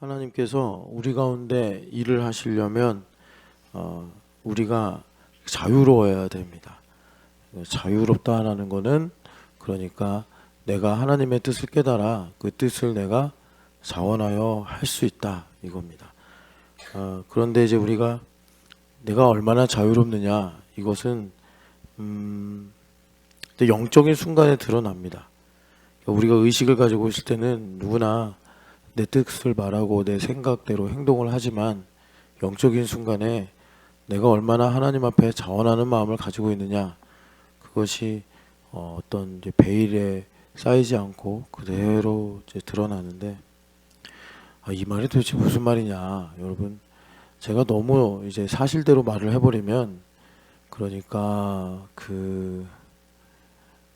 하나님께서 우리 가운데 일을 하시려면 우리가 자유로워야 됩니다. 자유롭다라는 거는 그러니까 내가 하나님의 뜻을 깨달아 그 뜻을 내가 자원하여 할 수 있다 이겁니다. 그런데 이제 우리가 내가 얼마나 자유롭느냐 이것은 영적인 순간에 드러납니다. 우리가 의식을 가지고 있을 때는 누구나 내 뜻을 말하고 내 생각대로 행동을 하지만 영적인 순간에 내가 얼마나 하나님 앞에 자원하는 마음을 가지고 있느냐 그것이 어떤 이제 베일에 쌓이지 않고 그대로 이제 드러나는데 이 말이 도대체 무슨 말이냐 여러분, 제가 너무 이제 사실대로 말을 해버리면 그러니까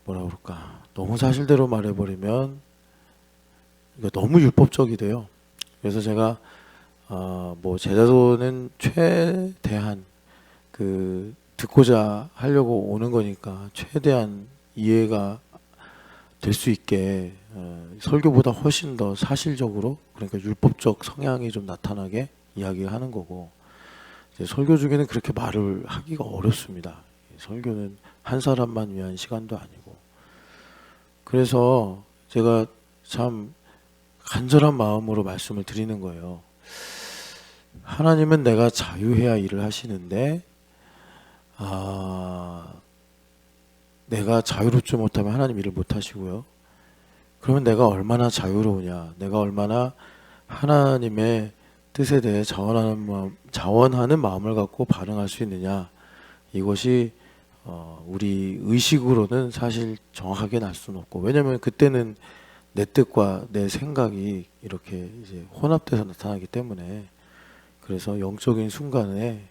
뭐라 그럴까, 너무 사실대로 말해버리면 이거 너무 율법적이 돼요. 그래서 제가 뭐 제자도는 최대한 듣고자 하려고 오는 거니까 최대한 이해가 될 수 있게 설교보다 훨씬 더 사실적으로, 그러니까 율법적 성향이 좀 나타나게 이야기하는 거고, 이제 설교 중에는 그렇게 말을 하기가 어렵습니다. 설교는 한 사람만 위한 시간도 아니고. 그래서 제가 참 간절한 마음으로 말씀을 드리는 거예요. 하나님은 내가 자유해야 일을 하시는데 내가 자유롭지 못하면 하나님 일을 못 하시고요. 그러면 내가 얼마나 자유로우냐, 내가 얼마나 하나님의 뜻에 대해 자원하는 마음을 갖고 반응할 수 있느냐, 이것이 우리 의식으로는 사실 정확하게 알 수는 없고, 왜냐하면 그때는 내 뜻과 내 생각이 이렇게 이제 혼합돼서 나타나기 때문에, 그래서 영적인 순간에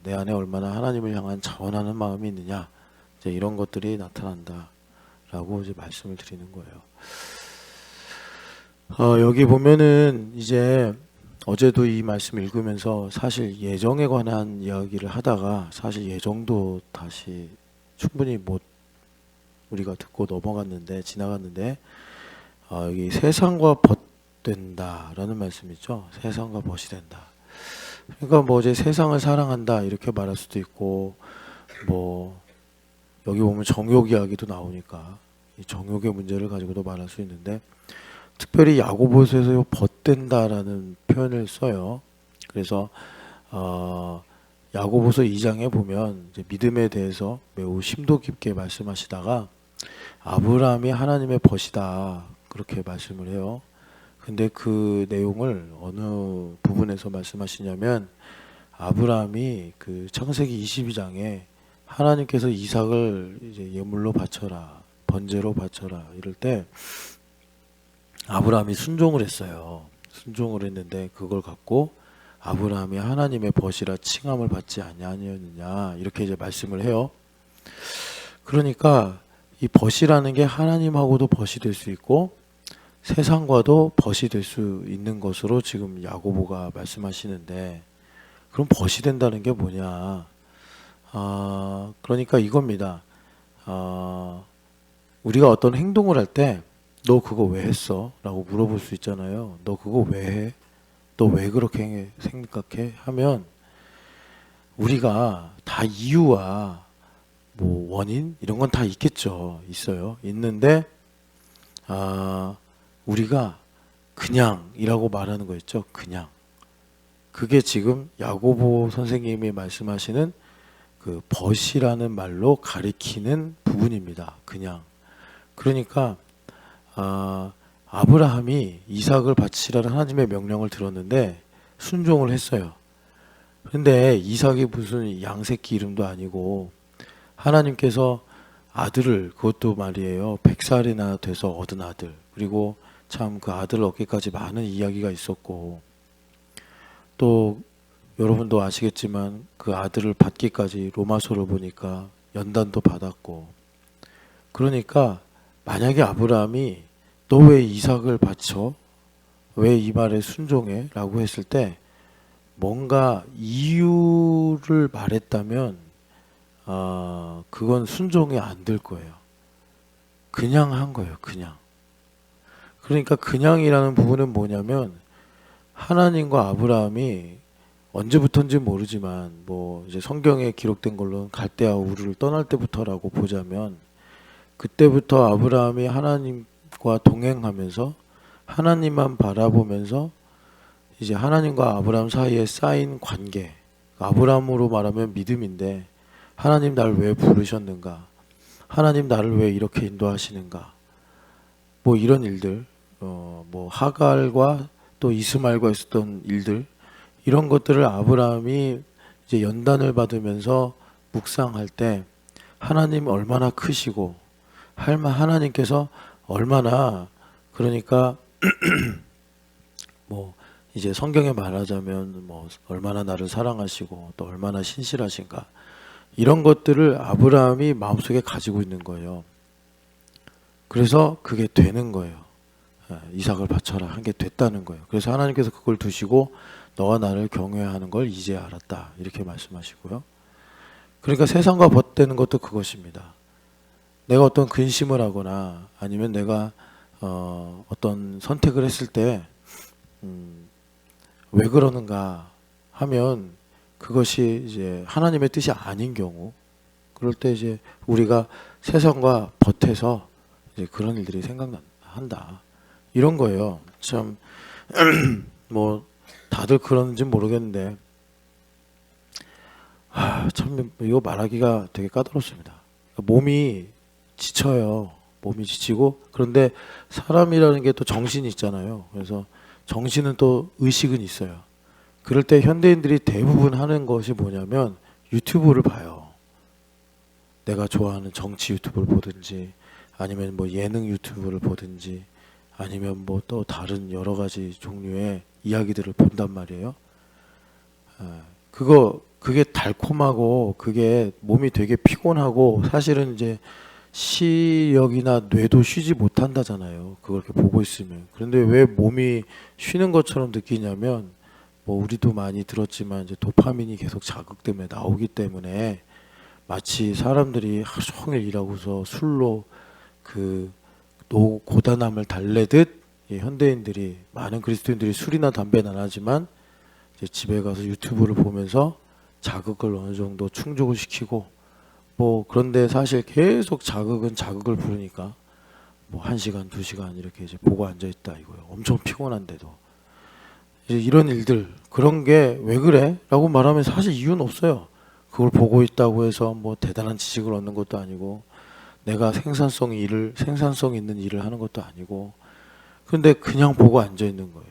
내 안에 얼마나 하나님을 향한 자원하는 마음이 있느냐, 이제 이런 것들이 나타난다라고 이제 말씀을 드리는 거예요. 여기 보면은 이제 어제도 이 말씀 읽으면서 사실 예정에 관한 이야기를 하다가 사실 예정도 다시 충분히 우리가 듣고 지나갔는데 여기 세상과 벗된다라는 말씀 있죠. 세상과 벗이 된다. 그러니까 뭐 이제 세상을 사랑한다 이렇게 말할 수도 있고, 뭐 여기 보면 정욕 이야기도 나오니까 이 정욕의 문제를 가지고도 말할 수 있는데, 특별히 야고보서에서 벗된다라는 표현을 써요. 그래서 야고보서 2장에 보면 이제 믿음에 대해서 매우 심도 깊게 말씀하시다가 아브라함이 하나님의 벗이다 그렇게 말씀을 해요. 근데 그 내용을 어느 부분에서 말씀하시냐면, 아브라함이 그 창세기 22장에 하나님께서 이삭을 이제 예물로 바쳐라, 번제로 바쳐라 이럴 때 아브라함이 순종을 했어요. 순종을 했는데 그걸 갖고 아브라함이 하나님의 벗이라 칭함을 받지 아니하였느냐 이렇게 이제 말씀을 해요. 그러니까 이 벗이라는 게 하나님하고도 벗이 될 수 있고 세상과도 벗이 될 수 있는 것으로 지금 야고보가 말씀하시는데, 그럼 벗이 된다는 게 뭐냐? 그러니까 이겁니다. 우리가 어떤 행동을 할 때 너 그거 왜 했어? 라고 물어볼 수 있잖아요. 너 그거 왜 해? 너 왜 그렇게 생각해? 하면 우리가 다 이유와 뭐 원인 이런 건 다 있겠죠. 있는데 우리가 그냥이라고 말하는 거 있죠. 그냥. 그게 지금 야고보 선생님이 말씀하시는 그 벗이라는 말로 가리키는 부분입니다. 그냥. 그러니까 아브라함이 이삭을 바치라는 하나님의 명령을 들었는데 순종을 했어요. 그런데 이삭이 무슨 양새끼 이름도 아니고, 하나님께서 아들을, 그것도 말이에요, 100살이나 돼서 얻은 아들, 그리고 참 그 아들 얻기까지 많은 이야기가 있었고, 또 여러분도 아시겠지만 그 아들을 받기까지 로마서를 보니까 연단도 받았고, 그러니까 만약에 아브라함이 너 왜 이삭을 바쳐? 왜 이 말에 순종해? 라고 했을 때 뭔가 이유를 말했다면 그건 순종이 안 될 거예요. 그냥 한 거예요. 그냥. 그러니까 그냥이라는 부분은 뭐냐면 하나님과 아브라함이 언제부턴지 모르지만 뭐 이제 성경에 기록된 걸로는 갈대아 우르를 떠날 때부터라고 보자면 그때부터 아브라함이 하나님과 동행하면서 하나님만 바라보면서 이제 하나님과 아브라함 사이에 쌓인 관계, 아브라함으로 말하면 믿음인데 하나님 나를 왜 부르셨는가? 하나님 나를 왜 이렇게 인도하시는가? 뭐 이런 일들, 뭐 하갈과 또 이스마엘과 있었던 일들, 이런 것들을 아브라함이 이제 연단을 받으면서 묵상할 때 하나님 얼마나 크시고 하나님께서 얼마나 그러니까 뭐 이제 성경에 말하자면 뭐 얼마나 나를 사랑하시고 또 얼마나 신실하신가 이런 것들을 아브라함이 마음속에 가지고 있는 거예요. 그래서 그게 되는 거예요. 이삭을 바쳐라 한 게 됐다는 거예요. 그래서 하나님께서 그걸 두시고 너와 나를 경외하는 걸 이제 알았다 이렇게 말씀하시고요. 그러니까 세상과 벗되는 것도 그것입니다. 내가 어떤 근심을 하거나 아니면 내가 어떤 선택을 했을 때 왜 그러는가 하면 그것이 이제 하나님의 뜻이 아닌 경우 그럴 때 이제 우리가 세상과 벗해서 이제 그런 일들이 생각난다 이런 거예요. 참 뭐 다들 그런지 모르겠는데 참 이거 말하기가 되게 까다롭습니다. 몸이 지쳐요. 몸이 지치고 그런데 사람이라는 게 또 정신이 있잖아요. 그래서 정신은 또 의식은 있어요. 그럴 때 현대인들이 대부분 하는 것이 뭐냐면 유튜브를 봐요. 내가 좋아하는 정치 유튜브를 보든지 아니면 뭐 예능 유튜브를 보든지 아니면 뭐 또 다른 여러 가지 종류의 이야기들을 본단 말이에요. 그게 달콤하고 그게 몸이 되게 피곤하고 사실은 이제 시력이나 뇌도 쉬지 못한다잖아요. 그걸 이렇게 보고 있으면. 그런데 왜 몸이 쉬는 것처럼 느끼냐면 뭐 우리도 많이 들었지만 이제 도파민이 계속 자극되며 나오기 때문에 마치 사람들이 하루 종일 일하고서 술로 그 고단함을 달래듯 현대인들이 많은 그리스도인들이 술이나 담배는 안 하지만 이제 집에 가서 유튜브를 보면서 자극을 어느 정도 충족을 시키고 뭐 그런데 사실 계속 자극을 부르니까 뭐 1시간, 2시간 이렇게 이제 보고 앉아 있다 이거예요. 엄청 피곤한데도 이제 이런 일들 그런 게 왜 그래? 라고 말하면 사실 이유는 없어요. 그걸 보고 있다고 해서 뭐 대단한 지식을 얻는 것도 아니고 내가 생산성 있는 일을 하는 것도 아니고 근데 그냥 보고 앉아 있는 거예요.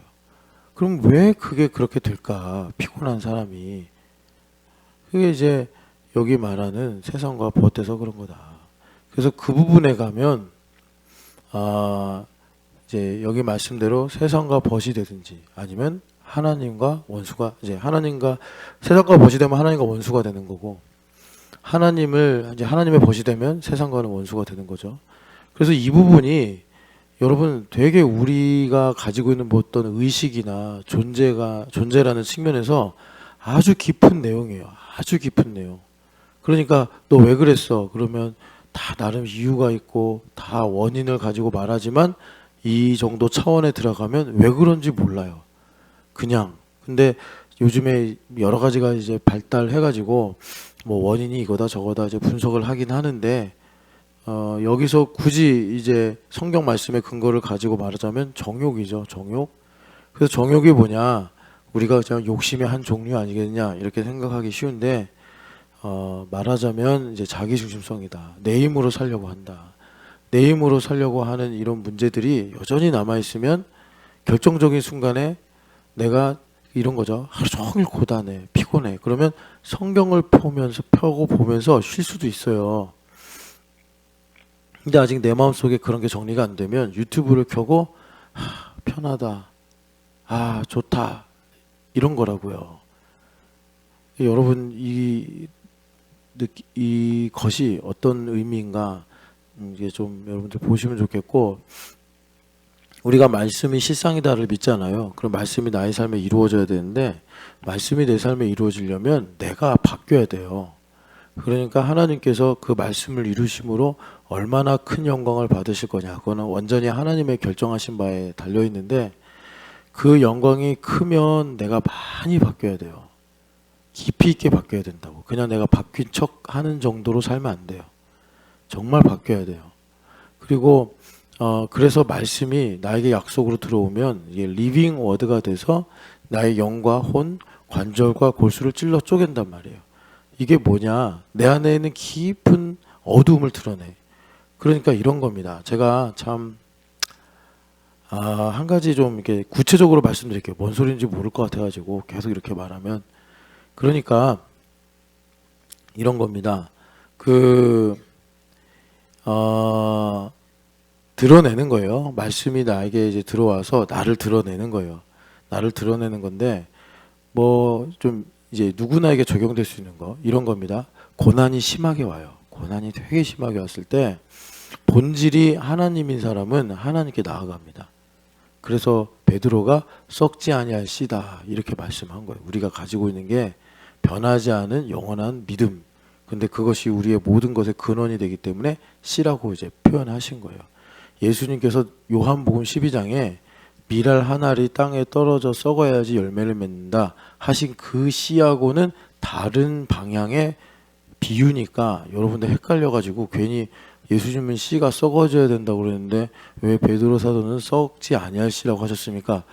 그럼 왜 그게 그렇게 될까? 피곤한 사람이 그게 이제 여기 말하는 세상과 벗돼서 그런 거다. 그래서 그 부분에 가면 이제 여기 말씀대로 세상과 벗이 되든지 아니면 하나님과 원수가 이제 세상과 벗이 되면 하나님과 원수가 되는 거고 하나님의 벗이 되면 세상과는 원수가 되는 거죠. 그래서 이 부분이 여러분 되게 우리가 가지고 있는 뭐 어떤 의식이나 존재라는 측면에서 아주 깊은 내용이에요. 아주 깊은 내용. 그러니까 너 왜 그랬어? 그러면 다 나름 이유가 있고 다 원인을 가지고 말하지만 이 정도 차원에 들어가면 왜 그런지 몰라요. 그냥. 근데 요즘에 여러 가지가 이제 발달해가지고 뭐 원인이 이거다 저거다 이제 분석을 하긴 하는데 여기서 굳이 이제 성경 말씀의 근거를 가지고 말하자면 정욕이죠. 정욕. 그래서 정욕이 뭐냐? 우리가 그냥 욕심의 한 종류 아니겠냐 이렇게 생각하기 쉬운데 말하자면 이제 자기중심성이다. 내 힘으로 살려고 한다. 내 힘으로 살려고 하는 이런 문제들이 여전히 남아있으면 결정적인 순간에 내가 이런 거죠. 하루 종일 고단해, 피곤해. 그러면 성경을 펴고 보면서 쉴 수도 있어요. 근데 아직 내 마음속에 그런 게 정리가 안 되면 유튜브를 켜고 편하다. 좋다. 이런 거라고요. 여러분 이 것이 어떤 의미인가 이게 좀 여러분들 보시면 좋겠고 우리가 말씀이 실상이다를 믿잖아요. 그럼 말씀이 나의 삶에 이루어져야 되는데 말씀이 내 삶에 이루어지려면 내가 바뀌어야 돼요. 그러니까 하나님께서 그 말씀을 이루심으로 얼마나 큰 영광을 받으실 거냐 그거는 완전히 하나님의 결정하신 바에 달려있는데 그 영광이 크면 내가 많이 바뀌어야 돼요. 깊이 있게 바뀌어야 된다고. 그냥 내가 바뀐 척 하는 정도로 살면 안 돼요. 정말 바뀌어야 돼요. 그리고 그래서 말씀이 나에게 약속으로 들어오면 이게 리빙 워드가 돼서 나의 영과 혼, 관절과 골수를 찔러 쪼갠단 말이에요. 이게 뭐냐? 내 안에 있는 깊은 어두움을 드러내. 그러니까 이런 겁니다. 제가 참 한 가지 좀 이렇게 구체적으로 말씀드릴게요. 뭔 소리인지 모를 것 같아가지고 계속 이렇게 말하면. 그러니까 이런 겁니다. 드러내는 거예요. 말씀이 나에게 이제 들어와서 나를 드러내는 거예요. 나를 드러내는 건데, 뭐 좀 이제 누구나에게 적용될 수 있는 거, 이런 겁니다. 고난이 심하게 와요. 고난이 되게 심하게 왔을 때, 본질이 하나님인 사람은 하나님께 나아갑니다. 그래서 베드로가 썩지 아니할 씨다 이렇게 말씀한 거예요. 우리가 가지고 있는 게 변하지 않은 영원한 믿음. 근데 그것이 우리의 모든 것의 근원이 되기 때문에 씨라고 이제 표현하신 거예요. 예수님께서 요한복음 12장에 밀알 한 알이 땅에 떨어져 썩어야지 열매를 맺는다 하신 그 씨하고는 다른 방향의 비유니까 여러분들 헷갈려가지고 괜히 예수님은 씨가 썩어져야 된다고 그랬는데 왜 베드로 사도는 썩지 아니할 씨라고 하셨습니까?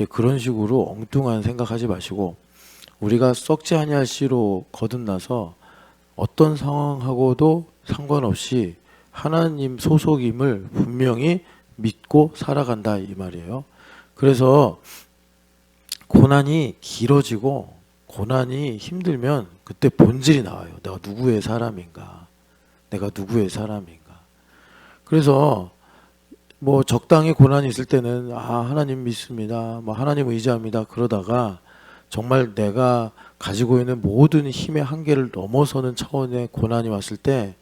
그런 식으로 엉뚱한 생각하지 마시고 우리가 썩지 아니할 씨로 거듭나서 어떤 상황하고도 상관없이 하나님 소속임을 분명히 믿고 살아간다 이 말이에요. 그래서 고난이 길어지고 고난이 힘들면 그때 본질이 나와요. 내가 누구의 사람인가? 내가 누구의 사람인가? 그래서 뭐 적당히 고난이 있을 때는 하나님 믿습니다. 뭐 하나님 의지합니다. 그러다가 정말 내가 가지고 있는 모든 힘의 한계를 넘어서는 차원의 고난이 왔을 때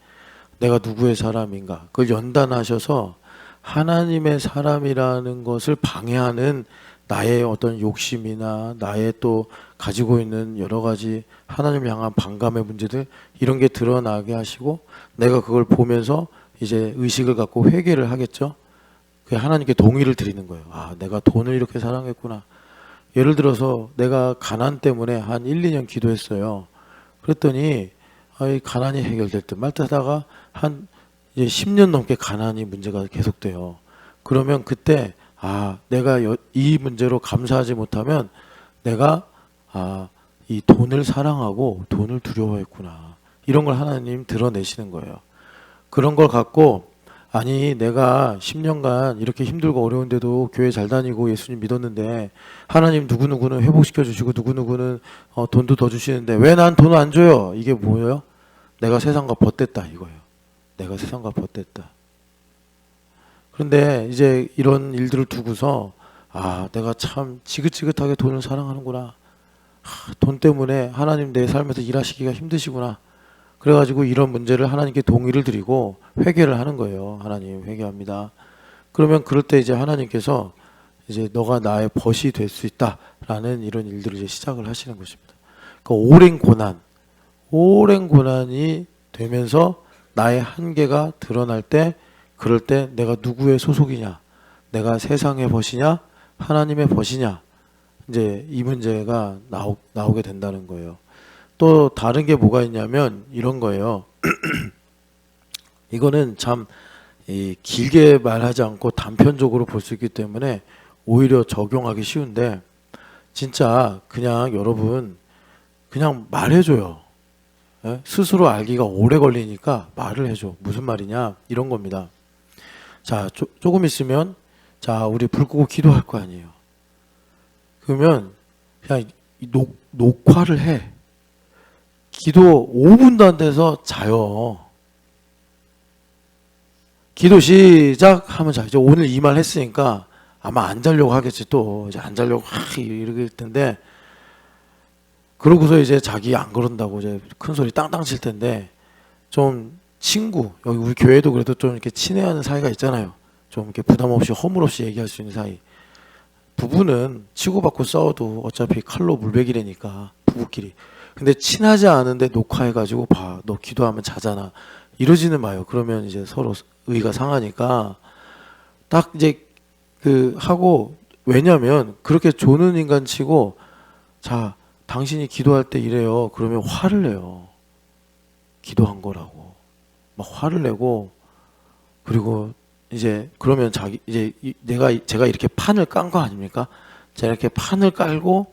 내가 누구의 사람인가? 그걸 연단하셔서 하나님의 사람이라는 것을 방해하는 나의 어떤 욕심이나 나의 또 가지고 있는 여러 가지 하나님을 향한 반감의 문제들 이런 게 드러나게 하시고 내가 그걸 보면서 이제 의식을 갖고 회개를 하겠죠. 그 하나님께 동의를 드리는 거예요. 내가 돈을 이렇게 사랑했구나. 예를 들어서 내가 가난 때문에 한 1, 2년 기도했어요. 그랬더니 이 가난이 해결될 듯 말 듯 하다가 한 이제 10년 넘게 가난이 문제가 계속돼요. 그러면 그때 내가 이 문제로 감사하지 못하면 내가 이 돈을 사랑하고 돈을 두려워했구나. 이런 걸 하나님 드러내시는 거예요. 그런 걸 갖고 내가 10년간 이렇게 힘들고 어려운데도 교회 잘 다니고 예수님 믿었는데 하나님 누구누구는 회복시켜 주시고 누구누구는 돈도 더 주시는데 왜 난 돈을 안 줘요? 이게 뭐예요? 내가 세상과 벗댔다 이거예요. 내가 세상과 벗댔다. 그런데 이제 이런 일들을 두고서 내가 참 지긋지긋하게 돈을 사랑하는구나. 돈 때문에 하나님 내 삶에서 일하시기가 힘드시구나. 그래가지고 이런 문제를 하나님께 동의를 드리고 회개를 하는 거예요. 하나님 회개합니다. 그러면 그럴 때 이제 하나님께서 이제 너가 나의 벗이 될 수 있다라는 이런 일들을 이제 시작을 하시는 것입니다. 그러니까 오랜 고난이 되면서 나의 한계가 드러날 때 그럴 때 내가 누구의 소속이냐, 내가 세상의 벗이냐, 하나님의 벗이냐, 이제 이 문제가 나오게 된다는 거예요. 또 다른 게 뭐가 있냐면 이런 거예요. 이거는 참 길게 말하지 않고 단편적으로 볼 수 있기 때문에 오히려 적용하기 쉬운데 진짜 그냥 여러분 그냥 말해줘요. 예? 스스로 알기가 오래 걸리니까 말을 해줘. 무슨 말이냐 이런 겁니다. 자, 조금 있으면 우리 불 끄고 기도할 거 아니에요. 그러면 그냥 녹화를 해. 기도 5분도 안 돼서 자요. 기도 시작하면 자죠. 오늘 이 말 했으니까 아마 안 자려고 하겠지 또. 이제 안 자려고 이럴 텐데 그러고서 이제 자기 안 그런다고 이제 큰 소리 땅땅 칠 텐데 좀 친구, 여기 우리 교회도 그래도 좀 이렇게 친해하는 사이가 있잖아요. 좀 이렇게 부담 없이 허물 없이 얘기할 수 있는 사이. 부부는 치고받고 싸워도 어차피 칼로 물베기라니까 부부끼리. 근데 친하지 않은데 녹화해가지고 너 기도하면 자잖아. 이러지는 마요. 그러면 이제 서로 의가 상하니까 딱 이제 하고 왜냐면 그렇게 조는 인간 치고 자 당신이 기도할 때 이래요. 그러면 화를 내요. 기도한 거라고 막 화를 내고 그리고 이제 그러면 자기 이제 제가 이렇게 판을 깐 거 아닙니까? 제가 이렇게 판을 깔고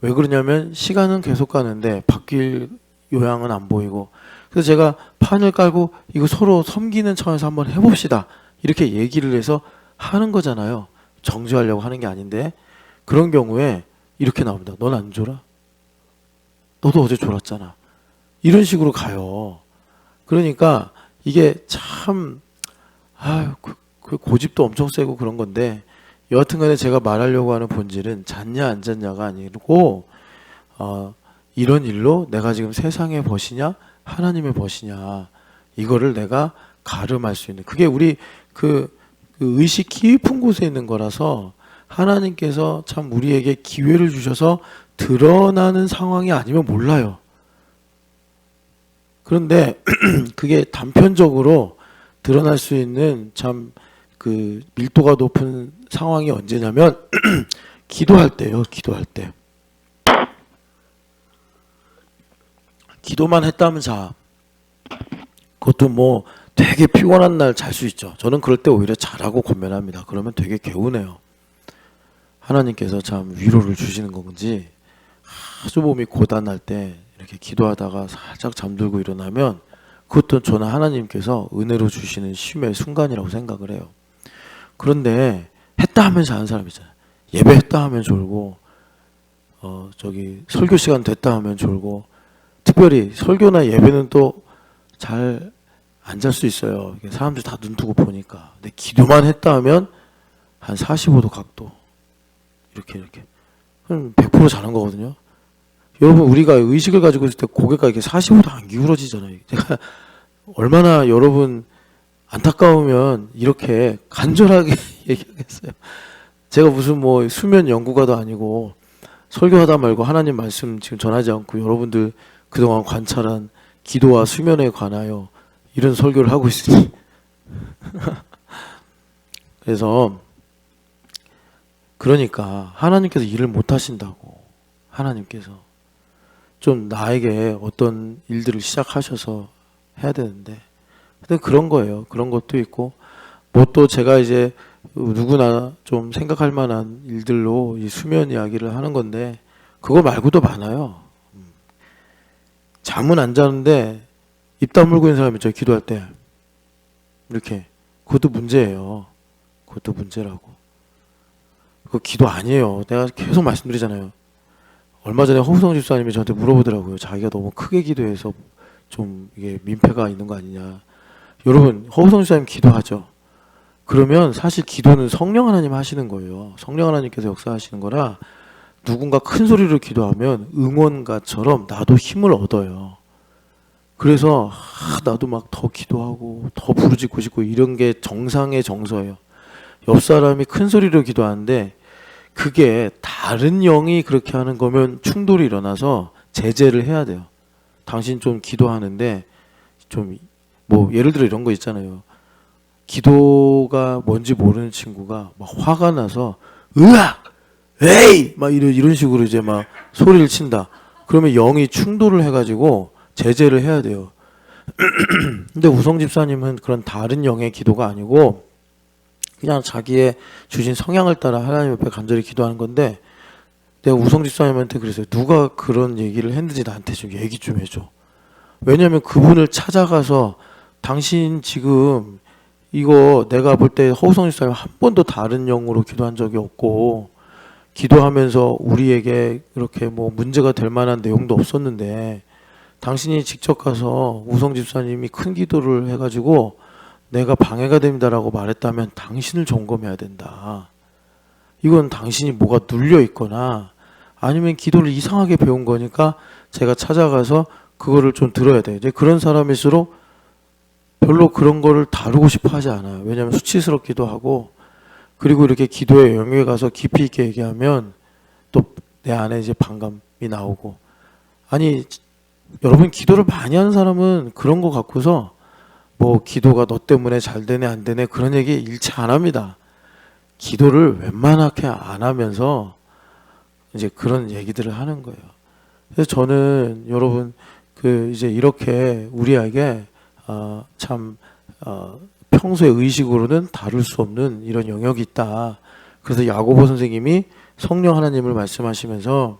왜 그러냐면 시간은 계속 가는데 바뀔 요양은 안 보이고 그래서 제가 판을 깔고 이거 서로 섬기는 차원에서 한번 해봅시다 이렇게 얘기를 해서 하는 거잖아요. 정죄하려고 하는 게 아닌데 그런 경우에 이렇게 나옵니다. 넌 안 졸아? 너도 어제 졸았잖아. 이런 식으로 가요. 그러니까 이게 참 그 고집도 엄청 세고 그런 건데 여하튼간에 제가 말하려고 하는 본질은 잤냐 안 잤냐가 아니고 이런 일로 내가 지금 세상의 벗이냐 하나님의 벗이냐 이거를 내가 가름할 수 있는 그게 우리 그 의식 깊은 곳에 있는 거라서 하나님께서 참 우리에게 기회를 주셔서 드러나는 상황이 아니면 몰라요. 그런데 그게 단편적으로 드러날 수 있는 참 그 밀도가 높은 상황이 언제냐면 기도할 때요. 기도할 때. 기도만 했다면 자. 그것도 뭐 되게 피곤한 날 잘 수 있죠. 저는 그럴 때 오히려 잘하고 권면합니다. 그러면 되게 개운해요. 하나님께서 참 위로를 주시는 건지 아주 몸이 고단할 때 이렇게 기도하다가 살짝 잠들고 일어나면 그것도 저는 하나님께서 은혜로 주시는 쉼의 순간이라고 생각을 해요. 그런데 했다 하면 자는 사람 있잖아요. 예배했다 하면 졸고 설교 시간 됐다 하면 졸고 특별히 설교나 예배는 또 잘 안 잘 수 있어요. 사람들 다 눈 뜨고 보니까. 근데 기도만 했다 하면 한 45도 각도 이렇게 그럼 100% 자는 거거든요. 여러분 우리가 의식을 가지고 있을 때 고개가 이렇게 45도 안 기울어지잖아요. 제가 얼마나 여러분 안타까우면 이렇게 간절하게 얘기하겠어요. 제가 무슨 뭐 수면 연구가도 아니고 설교하다 말고 하나님 말씀 지금 전하지 않고 여러분들 그동안 관찰한 기도와 수면에 관하여 이런 설교를 하고 있으니 그래서 그러니까 하나님께서 일을 못 하신다고 하나님께서 좀 나에게 어떤 일들을 시작하셔서 해야 되는데 근데 그런 거예요. 그런 것도 있고 뭐 또 제가 이제 누구나 좀 생각할 만한 일들로 이 수면 이야기를 하는 건데 그거 말고도 많아요. 잠은 안 자는데 입 다물고 있는 사람 있죠. 기도할 때 이렇게 그것도 문제예요. 그것도 문제라고. 그거 기도 아니에요. 내가 계속 말씀드리잖아요. 얼마 전에 허우성 집사님이 저한테 물어보더라고요. 자기가 너무 크게 기도해서 좀 이게 민폐가 있는 거 아니냐. 여러분 허우성 집사님 기도하죠. 그러면 사실 기도는 성령 하나님 하시는 거예요. 성령 하나님께서 역사하시는 거라 누군가 큰 소리로 기도하면 응원가처럼 나도 힘을 얻어요. 그래서 나도 막 더 기도하고 더 부르짖고 싶고 이런 게 정상의 정서예요. 옆 사람이 큰 소리로 기도하는데 그게 다른 영이 그렇게 하는 거면 충돌이 일어나서 제재를 해야 돼요. 당신 좀 기도하는데 좀 뭐 예를 들어 이런 거 있잖아요. 기도가 뭔지 모르는 친구가 막 화가 나서 으악! 에이! 막 이런 식으로 이제 막 소리를 친다. 그러면 영이 충돌을 해가지고 제재를 해야 돼요. 근데 우성 집사님은 그런 다른 영의 기도가 아니고 그냥 자기의 주신 성향을 따라 하나님 옆에 간절히 기도하는 건데 내가 우성 집사님한테 그랬어요. 누가 그런 얘기를 했는지 나한테 좀 얘기 좀 해줘. 왜냐면 그분을 찾아가서 당신 지금 이거 내가 볼 때 허우성 집사님 한 번도 다른 영으로 기도한 적이 없고 기도하면서 우리에게 이렇게 뭐 문제가 될 만한 내용도 없었는데 당신이 직접 가서 우성 집사님이 큰 기도를 해가지고 내가 방해가 됩니다라고 말했다면 당신을 점검해야 된다. 이건 당신이 뭐가 눌려 있거나 아니면 기도를 이상하게 배운 거니까 제가 찾아가서 그거를 좀 들어야 돼요. 이제 그런 사람일수록 별로 그런 거를 다루고 싶어 하지 않아요. 왜냐하면 수치스럽기도 하고 그리고 이렇게 기도의 영역에 가서 깊이 있게 얘기하면 또 내 안에 이제 반감이 나오고 아니 여러분 기도를 많이 하는 사람은 그런 거 갖고서 뭐 기도가 너 때문에 잘 되네 안 되네 그런 얘기 일체 안 합니다. 기도를 웬만하게 안 하면서 이제 그런 얘기들을 하는 거예요. 그래서 저는 여러분 이제 이렇게 우리에게 참 평소의 의식으로는 다룰 수 없는 이런 영역이 있다. 그래서 야고보 선생님이 성령 하나님을 말씀하시면서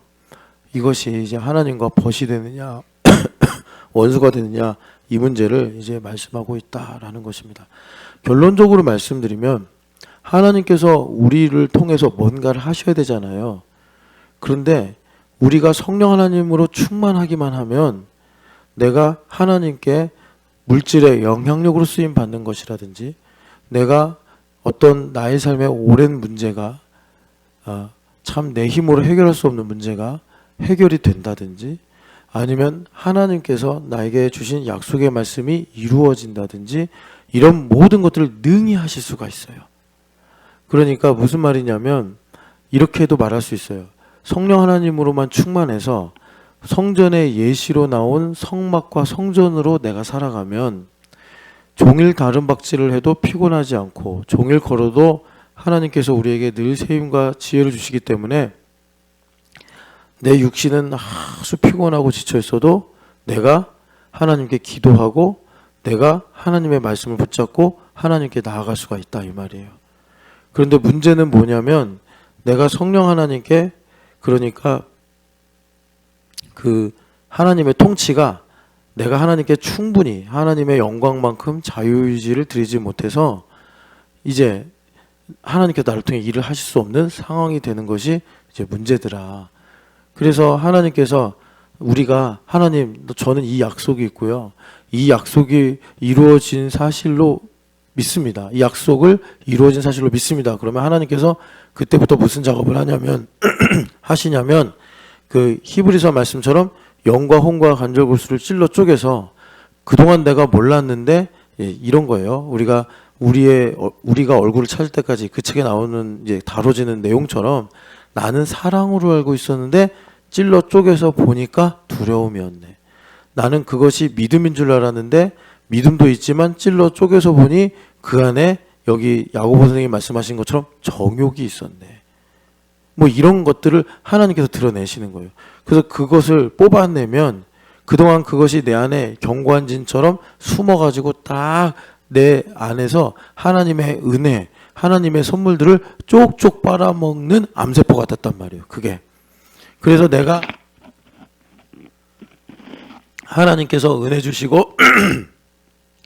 이것이 이제 하나님과 벗이 되느냐 원수가 되느냐 이 문제를 이제 말씀하고 있다라는 것입니다. 결론적으로 말씀드리면 하나님께서 우리를 통해서 뭔가를 하셔야 되잖아요. 그런데 우리가 성령 하나님으로 충만하기만 하면 내가 하나님께 물질의 영향력으로 쓰임 받는 것이라든지 내가 어떤 나의 삶의 오랜 문제가 참 내 힘으로 해결할 수 없는 문제가 해결이 된다든지 아니면 하나님께서 나에게 주신 약속의 말씀이 이루어진다든지 이런 모든 것들을 능히 하실 수가 있어요. 그러니까 무슨 말이냐면 이렇게도 말할 수 있어요. 성령 하나님으로만 충만해서 성전의 예시로 나온 성막과 성전으로 내가 살아가면 종일 다른 박질을 해도 피곤하지 않고 종일 걸어도 하나님께서 우리에게 늘 세임과 지혜를 주시기 때문에 내 육신은 아주 피곤하고 지쳐 있어도 내가 하나님께 기도하고 내가 하나님의 말씀을 붙잡고 하나님께 나아갈 수가 있다 이 말이에요. 그런데 문제는 뭐냐면 내가 성령 하나님께 그러니까 하나님의 통치가 내가 하나님께 충분히 하나님의 영광만큼 자유의지를 드리지 못해서 이제 하나님께서 나를 통해 일을 하실 수 없는 상황이 되는 것이 이제 문제더라. 그래서 하나님께서 우리가 하나님 저는 이 약속이 있고요. 이 약속이 이루어진 사실로 믿습니다. 이 약속을 이루어진 사실로 믿습니다. 그러면 하나님께서 그때부터 무슨 작업을 하시냐면 히브리서 말씀처럼 영과 혼과 관절골수를 찔러 쪼개서 그동안 내가 몰랐는데 이런 거예요. 우리가 얼굴을 찾을 때까지 그 책에 나오는 이제 다뤄지는 내용처럼 나는 사랑으로 알고 있었는데 찔러 쪼개서 보니까 두려움이었네. 나는 그것이 믿음인 줄 알았는데 믿음도 있지만 찔러 쪼개서 보니 그 안에 여기 야고보 선생님이 말씀하신 것처럼 정욕이 있었네. 뭐 이런 것들을 하나님께서 드러내시는 거예요. 그래서 그것을 뽑아내면 그동안 그것이 내 안에 경관진처럼 숨어가지고 딱 내 안에서 하나님의 은혜, 하나님의 선물들을 쪽쪽 빨아먹는 암세포 같았단 말이에요. 그게. 그래서 내가 하나님께서 은혜 주시고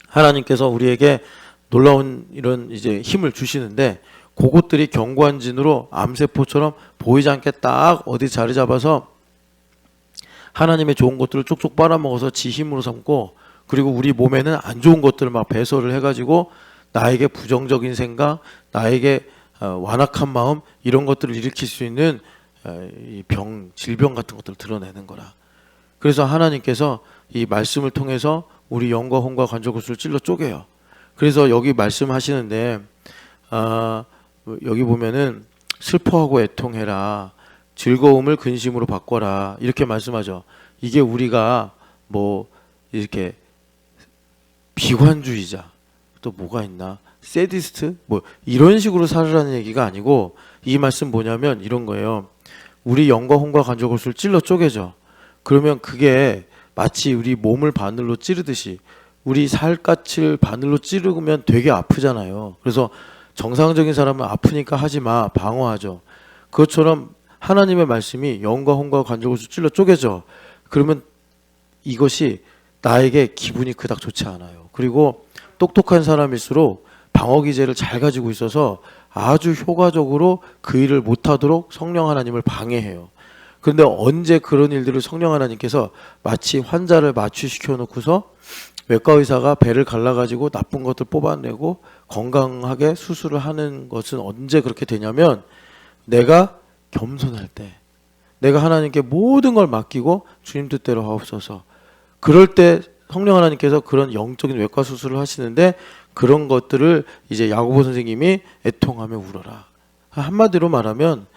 하나님께서 우리에게 놀라운 이런 이제 힘을 주시는데 그것들이 경관진으로 암세포처럼 보이지 않게 딱 어디 자리 잡아서 하나님의 좋은 것들을 쪽쪽 빨아먹어서 지 힘으로 삼고 그리고 우리 몸에는 안 좋은 것들을 막 배설을 해가지고 나에게 부정적인 생각, 나에게 완악한 마음 이런 것들을 일으킬 수 있는 질병 같은 것들을 드러내는 거라. 그래서 하나님께서 이 말씀을 통해서 우리 영과 혼과 관절골수를 찔러 쪼개요. 그래서 여기 말씀하시는데 여기 보면은 슬퍼하고 애통해라, 즐거움을 근심으로 바꿔라 이렇게 말씀하죠. 이게 우리가 뭐 이렇게 비관주의자 또 뭐가 있나 세디스트 뭐 이런 식으로 살으라는 얘기가 아니고 이 말씀 뭐냐면 이런 거예요. 우리 영과 혼과 관절골수를 찔러 쪼개죠. 그러면 그게 마치 우리 몸을 바늘로 찌르듯이 우리 살갗을 바늘로 찌르면 되게 아프잖아요. 그래서 정상적인 사람은 아프니까 하지 마 방어하죠. 그것처럼 하나님의 말씀이 영과 혼과 관절골수 찔러 쪼개죠. 그러면 이것이 나에게 기분이 그닥 좋지 않아요. 그리고 똑똑한 사람일수록 방어 기제를 잘 가지고 있어서 아주 효과적으로 그 일을 못하도록 성령 하나님을 방해해요. 그런데 언제 그런 일들을 성령 하나님께서 마치 환자를 마취시켜 놓고서 외과 의사가 배를 갈라가지고 나쁜 것들 뽑아내고 건강하게 수술을 하는 것은 언제 그렇게 되냐면 내가 겸손할 때 내가 하나님께 모든 걸 맡기고 주님 뜻대로 하옵소서. 그럴 때 성령 하나님께서 그런 영적인 외과 수술을 하시는데 그런 것들을 이제 야고보 선생님이 애통하며 울어라. 한마디로 말하면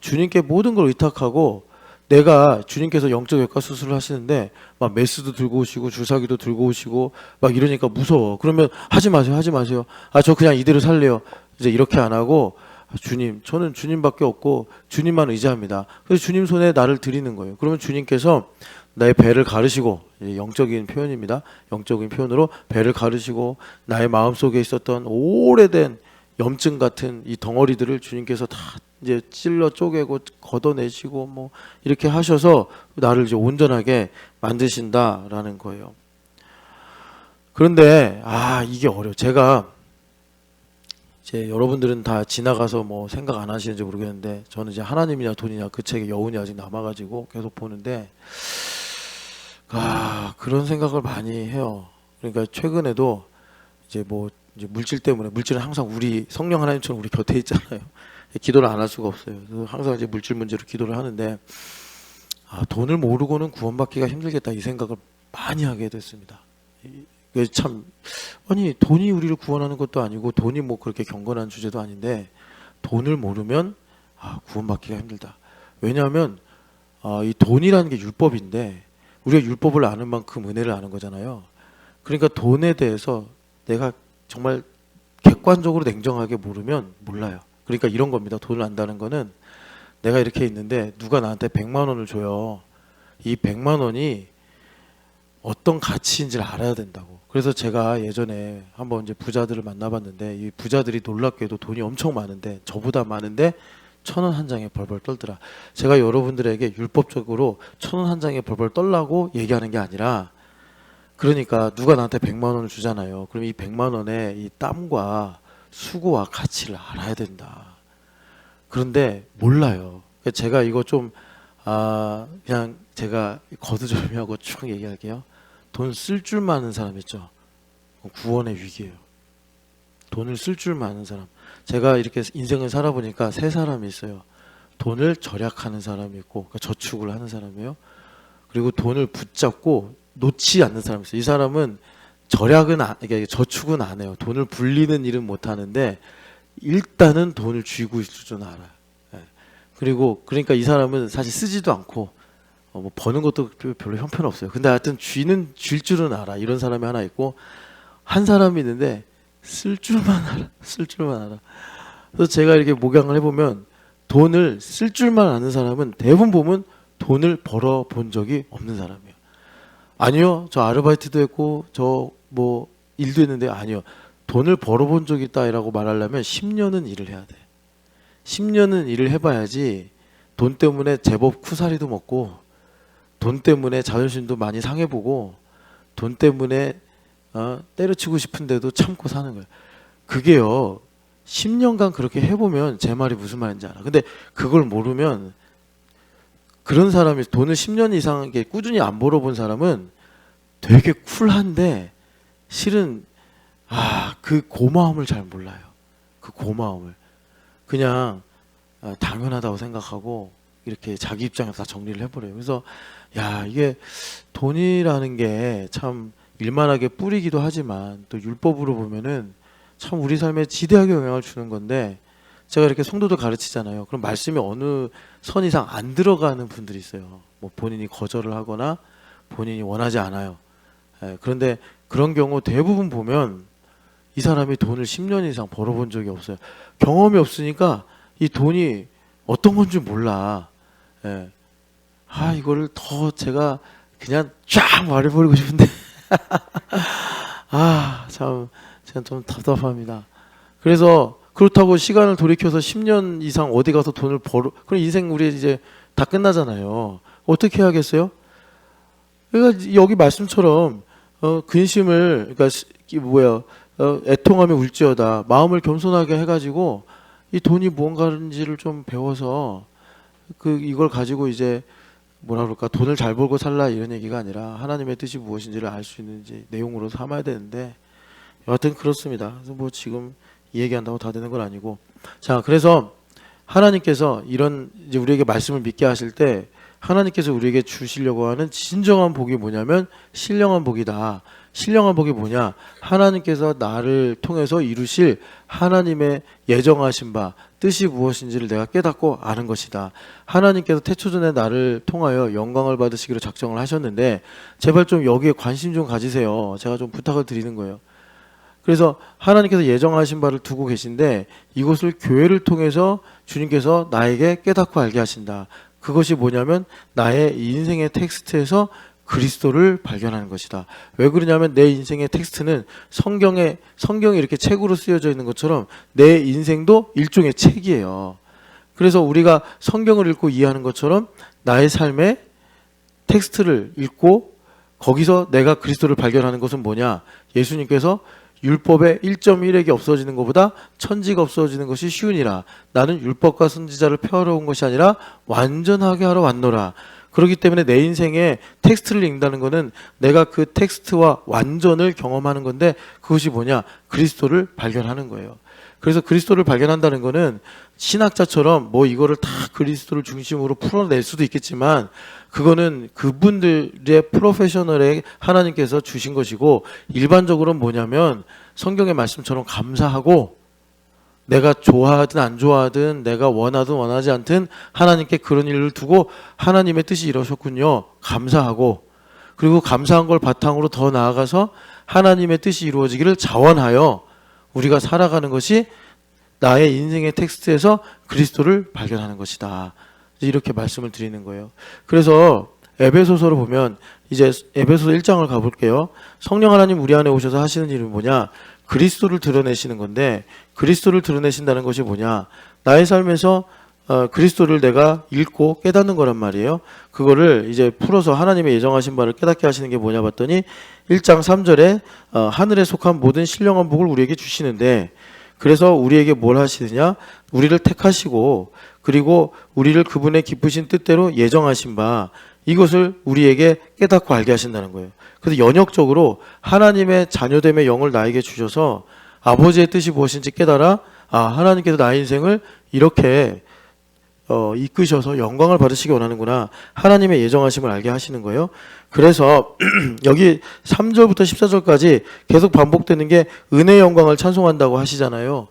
주님께 모든 걸 의탁하고 내가 주님께서 영적 외과 수술을 하시는데 막 메스도 들고 오시고 주사기도 들고 오시고 막 이러니까 무서워. 그러면 하지 마세요. 저 그냥 이대로 살래요. 이제 이렇게 안 하고 주님, 저는 주님밖에 없고 주님만 의지합니다. 그래서 주님 손에 나를 드리는 거예요. 그러면 주님께서 나의 배를 가르시고, 영적인 표현입니다. 영적인 표현으로 배를 가르시고 나의 마음속에 있었던 오래된 염증 같은 이 덩어리들을 주님께서 다 이제 찔러 쪼개고 걷어내시고 뭐 이렇게 하셔서 나를 이제 온전하게 만드신다라는 거예요. 그런데 이게 어려워. 제가 이제 여러분들은 다 지나가서 뭐 생각 안 하시는지 모르겠는데 저는 이제 하나님이냐 돈이냐 그 책에 여운이 아직 남아가지고 계속 보는데 그런 생각을 많이 해요. 그러니까 최근에도 이제 뭐 이제 물질 때문에, 물질은 항상 우리 성령 하나님처럼 우리 곁에 있잖아요. 기도를 안 할 수가 없어요. 그래서 항상 이제 물질 문제로 기도를 하는데 돈을 모르고는 구원받기가 힘들겠다 이 생각을 많이 하게 됐습니다. 이게 참 아니 돈이 우리를 구원하는 것도 아니고 돈이 뭐 그렇게 경건한 주제도 아닌데 돈을 모르면 구원받기가 힘들다. 왜냐하면 이 돈이라는 게 율법인데 우리가 율법을 아는 만큼 은혜를 아는 거잖아요. 그러니까 돈에 대해서 내가 정말 객관적으로 냉정하게 모르면 몰라요. 그러니까 이런 겁니다. 돈을 안다는 거는 내가 이렇게 있는데 누가 나한테 100만 원을 줘요. 이 100만 원이 어떤 가치인지를 알아야 된다고. 그래서 제가 예전에 한번 이제 부자들을 만나봤는데 이 부자들이 놀랍게도 돈이 엄청 많은데 저보다 많은데 1,000원 한 장에 벌벌 떨더라. 제가 여러분들에게 율법적으로 1,000원 한 장에 벌벌 떨라고 얘기하는 게 아니라 그러니까 누가 나한테 100만 원을 주잖아요. 그럼 이 100만 원의 이 땀과 수고와 가치를 알아야 된다. 그런데 몰라요. 제가 이거 좀 그냥 제가 거두절미하고 쭉 얘기할게요. 돈 쓸 줄만 아는 사람 있죠. 구원의 위기예요. 돈을 쓸 줄만 아는 사람. 제가 이렇게 인생을 살아보니까 세 사람이 있어요. 돈을 절약하는 사람이 있고, 그러니까 저축을 하는 사람이에요. 그리고 돈을 붙잡고 놓지 않는 사람이 있어요. 이 사람은 그러니까 저축은 안 해요. 돈을 불리는 일은 못 하는데 일단은 돈을 쥐고 있을 줄 알아요. 그리고 그러니까 이 사람은 사실 쓰지도 않고 뭐 버는 것도 별로 형편없어요. 근데 하여튼 줄 줄은 알아. 이런 사람이 하나 있고 한 사람이 있는데 쓸 줄만 알아. 쓸 줄만 알아. 그래서 제가 이렇게 목양을 해보면 돈을 쓸 줄만 아는 사람은 대부분 보면 돈을 벌어 본 적이 없는 사람이에요. 아니요, 저 아르바이트도 했고 저 뭐 일도 했는데 아니요. 돈을 벌어본 적이 있다라고 말하려면 10년은 일을 해야 돼. 10년은 일을 해봐야지 돈 때문에 제법 쿠사리도 먹고 돈 때문에 자존심도 많이 상해보고 돈 때문에 때려치고 싶은데도 참고 사는 거예요. 그게요 10년간 그렇게 해보면 제 말이 무슨 말인지 알아. 근데 그걸 모르면 그런 사람이 돈을 10년 이상 꾸준히 안 벌어본 사람은 되게 쿨한데 실은 그 고마움을 잘 몰라요. 그 고마움을 그냥 당연하다고 생각하고 이렇게 자기 입장에서 다 정리를 해버려요. 그래서 이게 돈이라는 게 참 일만하게 뿌리기도 하지만 또 율법으로 보면은 참 우리 삶에 지대하게 영향을 주는 건데 제가 이렇게 성도들 가르치잖아요. 그럼 말씀이 어느 선 이상 안 들어가는 분들이 있어요. 뭐 본인이 거절을 하거나 본인이 원하지 않아요. 그런데 그런 경우 대부분 보면 이 사람이 돈을 10년 이상 벌어본 적이 없어요. 경험이 없으니까 이 돈이 어떤 건지 몰라. 이거를 더 제가 그냥 쫙 말해버리고 싶은데 참 제가 좀 답답합니다. 그래서 그렇다고 시간을 돌이켜서 10년 이상 어디 가서 돈을 그럼 인생 우리 이제 다 끝나잖아요. 어떻게 해야겠어요? 그러니까 여기 말씀처럼 근심을 그러니까 애통하며 울지어다 마음을 겸손하게 해가지고 이 돈이 무언가인지를 좀 배워서 이걸 가지고 이제 뭐라 그럴까 돈을 잘 벌고 살라 이런 얘기가 아니라 하나님의 뜻이 무엇인지를 알 수 있는지 내용으로 삼아야 되는데 여하튼 그렇습니다. 그래서 뭐 지금 이 얘기한다고 다 되는 건 아니고 자 그래서 하나님께서 이런 이제 우리에게 말씀을 믿게 하실 때 하나님께서 우리에게 주시려고 하는 진정한 복이 뭐냐면 신령한 복이다. 신령한 복이 뭐냐? 하나님께서 나를 통해서 이루실 하나님의 예정하신 바 뜻이 무엇인지를 내가 깨닫고 아는 것이다. 하나님께서 태초전에 나를 통하여 영광을 받으시기로 작정을 하셨는데 제발 좀 여기에 관심 좀 가지세요. 제가 좀 부탁을 드리는 거예요. 그래서 하나님께서 예정하신 바를 두고 계신데 이것을 교회를 통해서 주님께서 나에게 깨닫고 알게 하신다. 그것이 뭐냐면 나의 인생의 텍스트에서 그리스도를 발견하는 것이다. 왜 그러냐면 내 인생의 텍스트는 성경이 이렇게 책으로 쓰여져 있는 것처럼 내 인생도 일종의 책이에요. 그래서 우리가 성경을 읽고 이해하는 것처럼 나의 삶의 텍스트를 읽고 거기서 내가 그리스도를 발견하는 것은 뭐냐? 예수님께서 율법의 1.1핵이 없어지는 것보다 천지가 없어지는 것이 쉬우니라. 나는 율법과 선지자를 펴러 온 것이 아니라 완전하게 하러 왔노라. 그렇기 때문에 내 인생에 텍스트를 읽는다는 것은 내가 그 텍스트와 완전을 경험하는 건데 그것이 뭐냐? 그리스도를 발견하는 거예요. 그래서 그리스도를 발견한다는 것은 신학자처럼 뭐 이거를 다 그리스도를 중심으로 풀어낼 수도 있겠지만 그거는 그분들의 프로페셔널에 하나님께서 주신 것이고 일반적으로는 뭐냐면 성경의 말씀처럼 감사하고 내가 좋아하든 안 좋아하든 내가 원하든 원하지 않든 하나님께 그런 일을 두고 하나님의 뜻이 이루어졌군요. 감사하고 그리고 감사한 걸 바탕으로 더 나아가서 하나님의 뜻이 이루어지기를 자원하여 우리가 살아가는 것이 나의 인생의 텍스트에서 그리스도를 발견하는 것이다. 이렇게 말씀을 드리는 거예요. 그래서 에베소서를 보면 이제 에베소서 1장을 가볼게요. 성령 하나님 우리 안에 오셔서 하시는 일은 뭐냐? 그리스도를 드러내시는 건데 그리스도를 드러내신다는 것이 뭐냐? 나의 삶에서 그리스도를 내가 읽고 깨닫는 거란 말이에요. 그거를 이제 풀어서 하나님의 예정하신 바를 깨닫게 하시는 게 뭐냐 봤더니 1장 3절에 하늘에 속한 모든 신령한 복을 우리에게 주시는데 그래서 우리에게 뭘 하시느냐? 우리를 택하시고 그리고 우리를 그분의 기쁘신 뜻대로 예정하신 바 이것을 우리에게 깨닫고 알게 하신다는 거예요. 그래서 연역적으로 하나님의 자녀됨의 영을 나에게 주셔서 아버지의 뜻이 무엇인지 깨달아 하나님께서 나의 인생을 이렇게 이끄셔서 영광을 받으시기 원하는구나. 하나님의 예정하심을 알게 하시는 거예요. 그래서 여기 3절부터 14절까지 계속 반복되는 게 은혜의 영광을 찬송한다고 하시잖아요.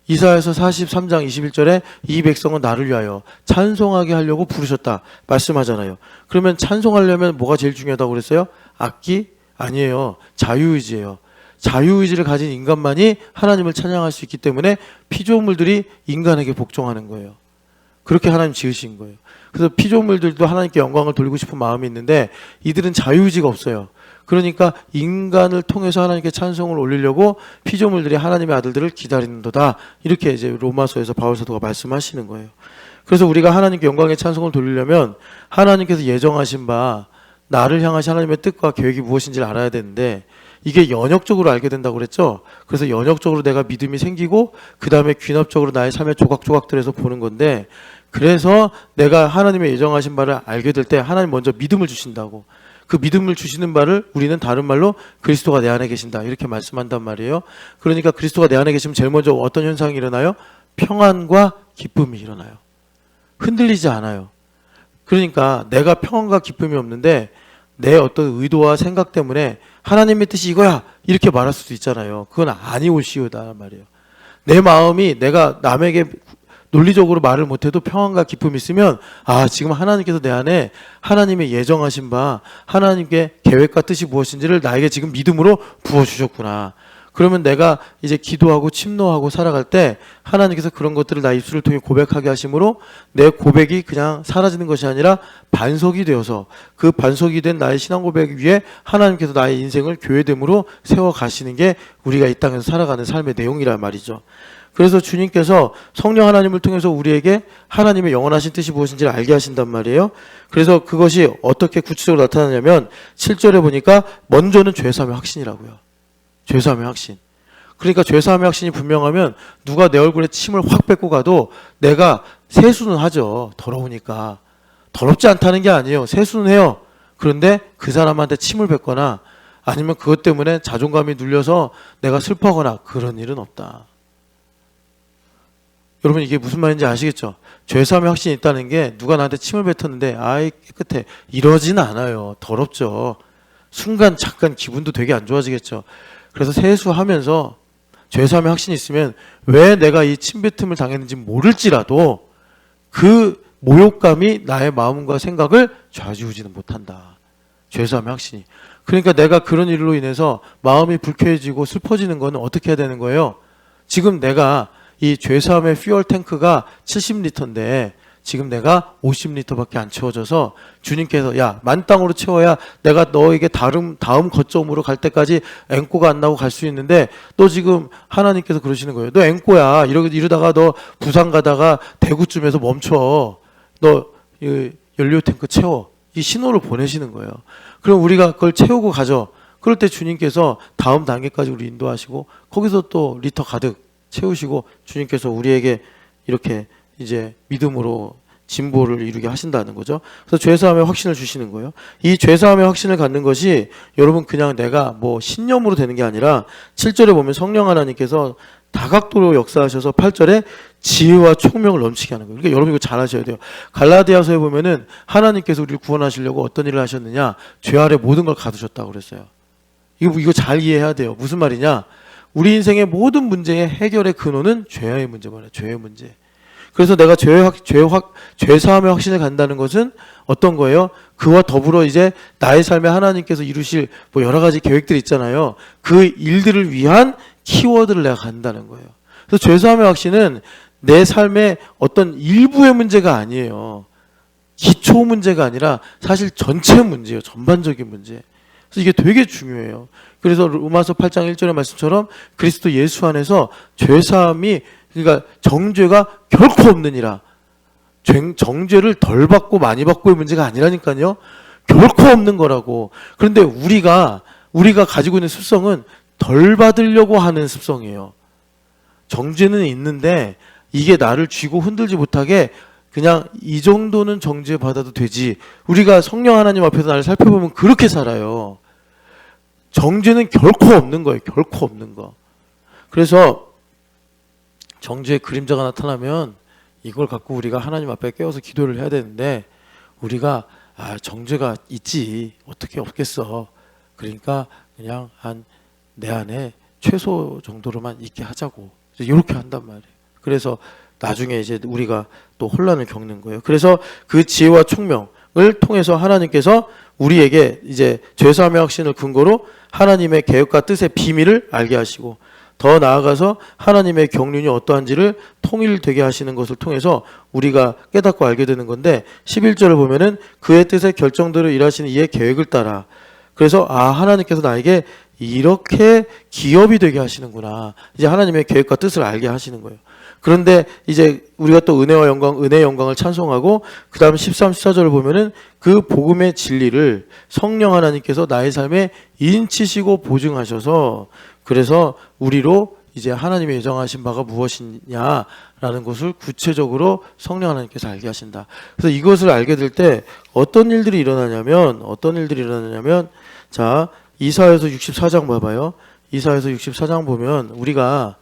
이사야서 43장 21절에 이 백성은 나를 위하여 찬송하게 하려고 부르셨다 말씀하잖아요. 그러면 찬송하려면 뭐가 제일 중요하다고 그랬어요? 악기? 아니에요. 자유의지예요. 자유의지를 가진 인간만이 하나님을 찬양할 수 있기 때문에 피조물들이 인간에게 복종하는 거예요. 그렇게 하나님 지으신 거예요. 그래서 피조물들도 하나님께 영광을 돌리고 싶은 마음이 있는데 이들은 자유의지가 없어요. 그러니까 인간을 통해서 하나님께 찬송을 올리려고 피조물들이 하나님의 아들들을 기다리는도다. 이렇게 이제 로마서에서 바울 사도가 말씀하시는 거예요. 그래서 우리가 하나님께 영광의 찬송을 돌리려면 하나님께서 예정하신 바 나를 향하신 하나님의 뜻과 계획이 무엇인지를 알아야 되는데 이게 연역적으로 알게 된다고 그랬죠. 그래서 연역적으로 내가 믿음이 생기고 그 다음에 귀납적으로 나의 삶의 조각조각들에서 보는 건데 그래서 내가 하나님의 예정하신 바를 알게 될 때 하나님 먼저 믿음을 주신다고. 그 믿음을 주시는 바를 우리는 다른 말로 그리스도가 내 안에 계신다 이렇게 말씀한단 말이에요. 그러니까 그리스도가 내 안에 계시면 제일 먼저 어떤 현상이 일어나요? 평안과 기쁨이 일어나요. 흔들리지 않아요. 그러니까 내가 평안과 기쁨이 없는데 내 어떤 의도와 생각 때문에 하나님의 뜻이 이거야 이렇게 말할 수도 있잖아요. 그건 아니올시오다 말이에요. 내 마음이 내가 남에게 논리적으로 말을 못해도 평안과 기쁨이 있으면 지금 하나님께서 내 안에 하나님의 예정하신 바 하나님께 계획과 뜻이 무엇인지를 나에게 지금 믿음으로 부어주셨구나. 그러면 내가 이제 기도하고 침노하고 살아갈 때 하나님께서 그런 것들을 나 입술을 통해 고백하게 하심으로 내 고백이 그냥 사라지는 것이 아니라 반석이 되어서 그 반석이 된 나의 신앙 고백 위에 하나님께서 나의 인생을 교회됨으로 세워가시는 게 우리가 이 땅에서 살아가는 삶의 내용이란 말이죠. 그래서 주님께서 성령 하나님을 통해서 우리에게 하나님의 영원하신 뜻이 무엇인지를 알게 하신단 말이에요. 그래서 그것이 어떻게 구체적으로 나타나냐면 7절에 보니까 먼저는 죄사함의 확신이라고요. 죄사함의 확신. 그러니까 죄사함의 확신이 분명하면 누가 내 얼굴에 침을 확 뱉고 가도 내가 세수는 하죠. 더러우니까. 더럽지 않다는 게 아니에요. 세수는 해요. 그런데 그 사람한테 침을 뱉거나 아니면 그것 때문에 자존감이 눌려서 내가 슬퍼하거나 그런 일은 없다. 여러분 이게 무슨 말인지 아시겠죠? 죄사함의 확신이 있다는 게 누가 나한테 침을 뱉었는데 깨끗해 이러진 않아요. 더럽죠. 순간 잠깐 기분도 되게 안 좋아지겠죠. 그래서 세수하면서 죄사함의 확신이 있으면 왜 내가 이 침뱉음을 당했는지 모를지라도 그 모욕감이 나의 마음과 생각을 좌지우지는 못한다. 죄사함의 확신이. 그러니까 내가 그런 일로 인해서 마음이 불쾌해지고 슬퍼지는 거는 어떻게 해야 되는 거예요? 지금 내가 이 죄사함의 퓨얼 탱크가 70리터인데 지금 내가 50리터밖에 안 채워져서 주님께서 야, 만땅으로 채워야 내가 너에게 다음 거점으로 갈 때까지 앵꼬가 안 나고 갈 수 있는데 너 지금 하나님께서 그러시는 거예요. 너 앵꼬야. 이러다가 너 부산 가다가 대구쯤에서 멈춰. 너 연료 탱크 채워. 이 신호를 보내시는 거예요. 그럼 우리가 그걸 채우고 가죠. 그럴 때 주님께서 다음 단계까지 우리 인도하시고 거기서 또 리터 가득 채우시고 주님께서 우리에게 이렇게 이제 믿음으로 진보를 이루게 하신다는 거죠. 그래서 죄사함의 확신을 주시는 거예요. 이 죄사함의 확신을 갖는 것이 여러분 그냥 내가 뭐 신념으로 되는 게 아니라 7절에 보면 성령 하나님께서 다각도로 역사하셔서 8절에 지혜와 총명을 넘치게 하는 거예요. 그러니까 여러분 이거 잘 하셔야 돼요. 갈라디아서에 보면은 하나님께서 우리를 구원하시려고 어떤 일을 하셨느냐? 죄 아래 모든 걸 가두셨다고 그랬어요. 이거 잘 이해해야 돼요. 무슨 말이냐? 우리 인생의 모든 문제의 해결의 근원은 죄의 문제만 해요. 죄의 문제. 그래서 내가 죄사함의 확신을 갖는다는 것은 어떤 거예요? 그와 더불어 이제 나의 삶에 하나님께서 이루실 뭐 여러 가지 계획들이 있잖아요. 그 일들을 위한 키워드를 내가 갖는다는 거예요. 그래서 죄사함의 확신은 내 삶의 어떤 일부의 문제가 아니에요. 기초 문제가 아니라 사실 전체 문제예요. 전반적인 문제. 그래서 이게 되게 중요해요. 그래서 로마서 8장 1절의 말씀처럼 그리스도 예수 안에서 죄사함이 그러니까 정죄가 결코 없느니라. 정죄를 덜 받고 많이 받고의 문제가 아니라니까요. 결코 없는 거라고. 그런데 우리가 가지고 있는 습성은 덜 받으려고 하는 습성이에요. 정죄는 있는데 이게 나를 쥐고 흔들지 못하게 그냥 이 정도는 정죄 받아도 되지. 우리가 성령 하나님 앞에서 나를 살펴보면 그렇게 살아요. 정죄는 결코 없는 거예요. 결코 없는 거. 그래서 정죄의 그림자가 나타나면 이걸 갖고 우리가 하나님 앞에 깨워서 기도를 해야 되는데 우리가 정죄가 있지 어떻게 없겠어. 그러니까 그냥 내 안에 최소 정도로만 있게 하자고 이렇게 한단 말이에요. 그래서 나중에 이제 우리가 또 혼란을 겪는 거예요. 그래서 그 지혜와 총명을 통해서 하나님께서 우리에게 이제 죄사함의 확신을 근거로 하나님의 계획과 뜻의 비밀을 알게 하시고 더 나아가서 하나님의 경륜이 어떠한지를 통일되게 하시는 것을 통해서 우리가 깨닫고 알게 되는 건데 11절을 보면은 그의 뜻의 결정대로 일하시는 이의 계획을 따라 그래서 하나님께서 나에게 이렇게 기업이 되게 하시는구나. 이제 하나님의 계획과 뜻을 알게 하시는 거예요. 그런데 이제 우리가 또 은혜의 영광을 찬송하고 그 다음 13, 14절을 보면은 그 복음의 진리를 성령 하나님께서 나의 삶에 인치시고 보증하셔서 그래서 우리로 이제 하나님의 예정하신 바가 무엇이냐라는 것을 구체적으로 성령 하나님께서 알게 하신다. 그래서 이것을 알게 될 때 어떤 일들이 일어나냐면 자 이사야서 64장 봐봐요. 이사야서 64장 보면 우리가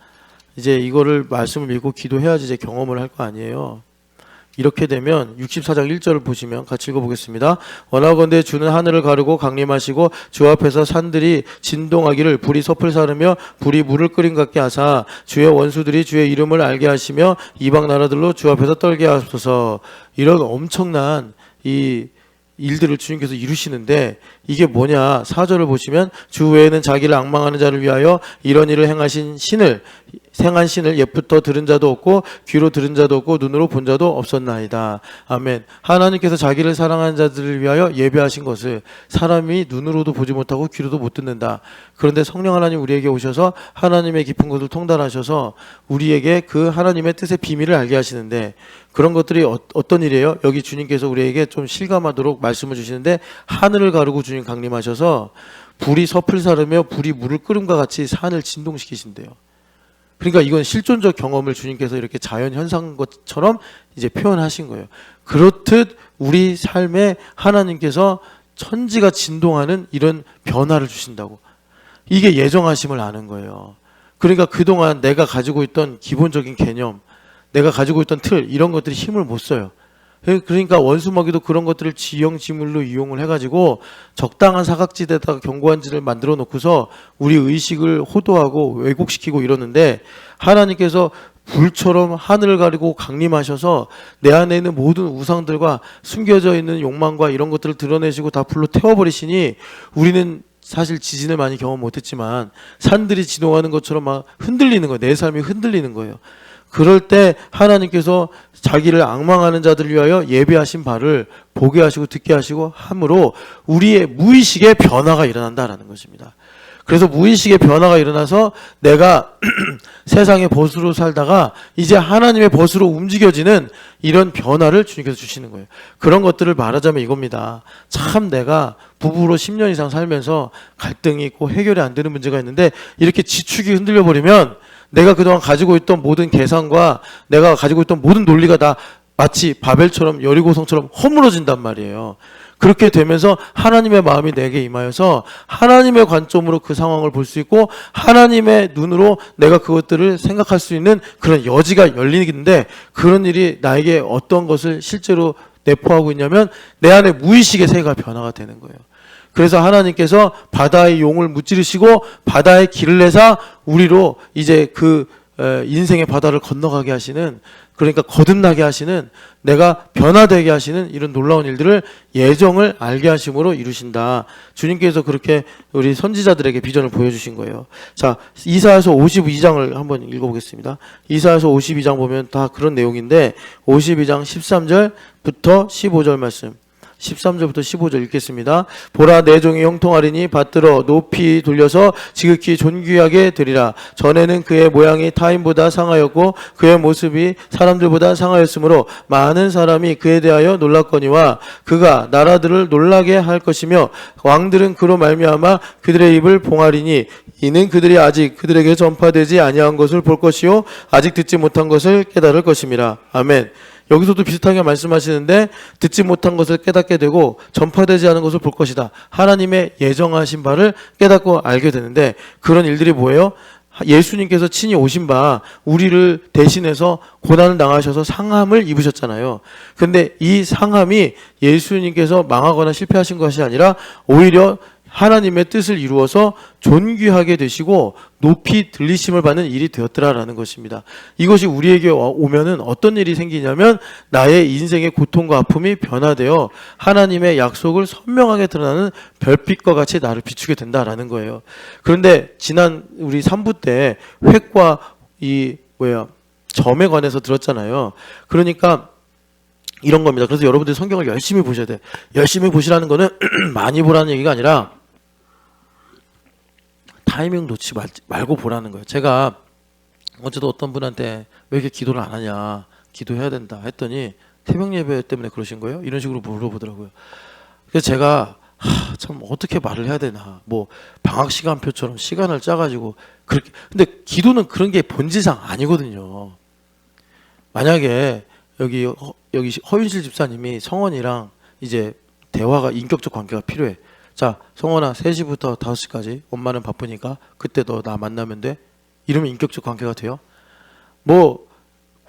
이제 이거를 말씀을 읽고 기도해야지 이제 경험을 할 거 아니에요. 이렇게 되면 64장 1절을 보시면 같이 읽어보겠습니다. 원하건대 주는 하늘을 가르고 강림하시고 주 앞에서 산들이 진동하기를 불이 섭을 사르며 불이 물을 끓인 같게 하사 주의 원수들이 주의 이름을 알게 하시며 이방 나라들로 주 앞에서 떨게 하소서. 이런 엄청난 이 일들을 주님께서 이루시는데 이게 뭐냐 4절을 보시면 주 외에는 자기를 앙망하는 자를 위하여 이런 일을 행한 신을 옛부터 들은 자도 없고 귀로 들은 자도 없고 눈으로 본 자도 없었나이다. 아멘. 하나님께서 자기를 사랑하는 자들을 위하여 예배하신 것을 사람이 눈으로도 보지 못하고 귀로도 못 듣는다. 그런데 성령 하나님 우리에게 오셔서 하나님의 깊은 것을 통달하셔서 우리에게 그 하나님의 뜻의 비밀을 알게 하시는데 그런 것들이 어떤 일이에요? 여기 주님께서 우리에게 좀 실감하도록 말씀을 주시는데 하늘을 가르고 주님 강림하셔서 불이 섭을 사르며 불이 물을 끓음과 같이 산을 진동시키신대요. 그러니까 이건 실존적 경험을 주님께서 이렇게 자연 현상 것처럼 이제 표현하신 거예요. 그렇듯 우리 삶에 하나님께서 천지가 진동하는 이런 변화를 주신다고. 이게 예정하심을 아는 거예요. 그러니까 그동안 내가 가지고 있던 기본적인 개념, 내가 가지고 있던 틀 이런 것들이 힘을 못 써요. 그러니까 원수먹이도 그런 것들을 지형지물로 이용을 해가지고 적당한 사각지대에다가 견고한 지를 만들어 놓고서 우리 의식을 호도하고 왜곡시키고 이러는데 하나님께서 불처럼 하늘을 가리고 강림하셔서 내 안에 있는 모든 우상들과 숨겨져 있는 욕망과 이런 것들을 드러내시고 다 불로 태워버리시니 우리는 사실 지진을 많이 경험 못했지만 산들이 진동하는 것처럼 막 흔들리는 거예요. 내 삶이 흔들리는 거예요. 그럴 때 하나님께서 자기를 앙망하는 자들을 위하여 예비하신 바를 보게 하시고 듣게 하시고 함으로 우리의 무의식의 변화가 일어난다라는 것입니다. 그래서 무의식의 변화가 일어나서 내가 세상의 벗으로 살다가 이제 하나님의 벗으로 움직여지는 이런 변화를 주님께서 주시는 거예요. 그런 것들을 말하자면 이겁니다. 참 내가 부부로 10년 이상 살면서 갈등이 있고 해결이 안 되는 문제가 있는데 이렇게 지축이 흔들려 버리면 내가 그동안 가지고 있던 모든 계산과 내가 가지고 있던 모든 논리가 다 마치 바벨처럼 여리고성처럼 허물어진단 말이에요. 그렇게 되면서 하나님의 마음이 내게 임하여서 하나님의 관점으로 그 상황을 볼 수 있고 하나님의 눈으로 내가 그것들을 생각할 수 있는 그런 여지가 열리는데 그런 일이 나에게 어떤 것을 실제로 내포하고 있냐면 내 안에 무의식의 세계가 변화가 되는 거예요. 그래서 하나님께서 바다의 용을 무찌르시고 바다의 길을 내사 우리로 이제 그 인생의 바다를 건너가게 하시는 그러니까 거듭나게 하시는 내가 변화되게 하시는 이런 놀라운 일들을 예정을 알게 하심으로 이루신다. 주님께서 그렇게 우리 선지자들에게 비전을 보여주신 거예요. 자, 이사야서 52장을 한번 읽어보겠습니다. 이사야서 52장 보면 다 그런 내용인데 52장 13절부터 15절 말씀 13절부터 15절 읽겠습니다. 보라 내 종이 형통하리니 받들어 높이 돌려서 지극히 존귀하게 되리라. 전에는 그의 모양이 타인보다 상하였고 그의 모습이 사람들보다 상하였으므로 많은 사람이 그에 대하여 놀랐거니와 그가 나라들을 놀라게 할 것이며 왕들은 그로 말미암아 그들의 입을 봉하리니 이는 그들이 아직 그들에게 전파되지 아니한 것을 볼 것이요 아직 듣지 못한 것을 깨달을 것임이라. 아멘. 여기서도 비슷하게 말씀하시는데 듣지 못한 것을 깨닫게 되고 전파되지 않은 것을 볼 것이다. 하나님의 예정하신 바를 깨닫고 알게 되는데 그런 일들이 뭐예요? 예수님께서 친히 오신 바 우리를 대신해서 고난을 당하셔서 상함을 입으셨잖아요. 근데 이 상함이 예수님께서 망하거나 실패하신 것이 아니라 오히려 하나님의 뜻을 이루어서 존귀하게 되시고 높이 들리심을 받는 일이 되었더라라는 것입니다. 이것이 우리에게 오면은 어떤 일이 생기냐면 나의 인생의 고통과 아픔이 변화되어 하나님의 약속을 선명하게 드러나는 별빛과 같이 나를 비추게 된다라는 거예요. 그런데 지난 우리 3부 때 획과 점에 관해서 들었잖아요. 그러니까 이런 겁니다. 그래서 여러분들 성경을 열심히 보셔야 돼. 열심히 보시라는 거는 많이 보라는 얘기가 아니라 타이밍 놓지 말고 보라는 거예요. 제가 어제도 어떤 분한테 왜 이렇게 기도를 안 하냐, 기도해야 된다 했더니 새벽 예배 때문에 그러신 거예요. 이런 식으로 물어보더라고요. 그래서 제가 참 어떻게 말을 해야 되나, 뭐 방학 시간표처럼 시간을 짜가지고 그렇게. 근데 기도는 그런 게 본질상 아니거든요. 만약에 여기 허윤실 집사님이 성원이랑 이제 대화가 인격적 관계가 필요해. 자, 성원아 3시부터 5시까지 엄마는 바쁘니까 그때 너 나 만나면 돼. 이러면 인격적 관계가 돼요? 뭐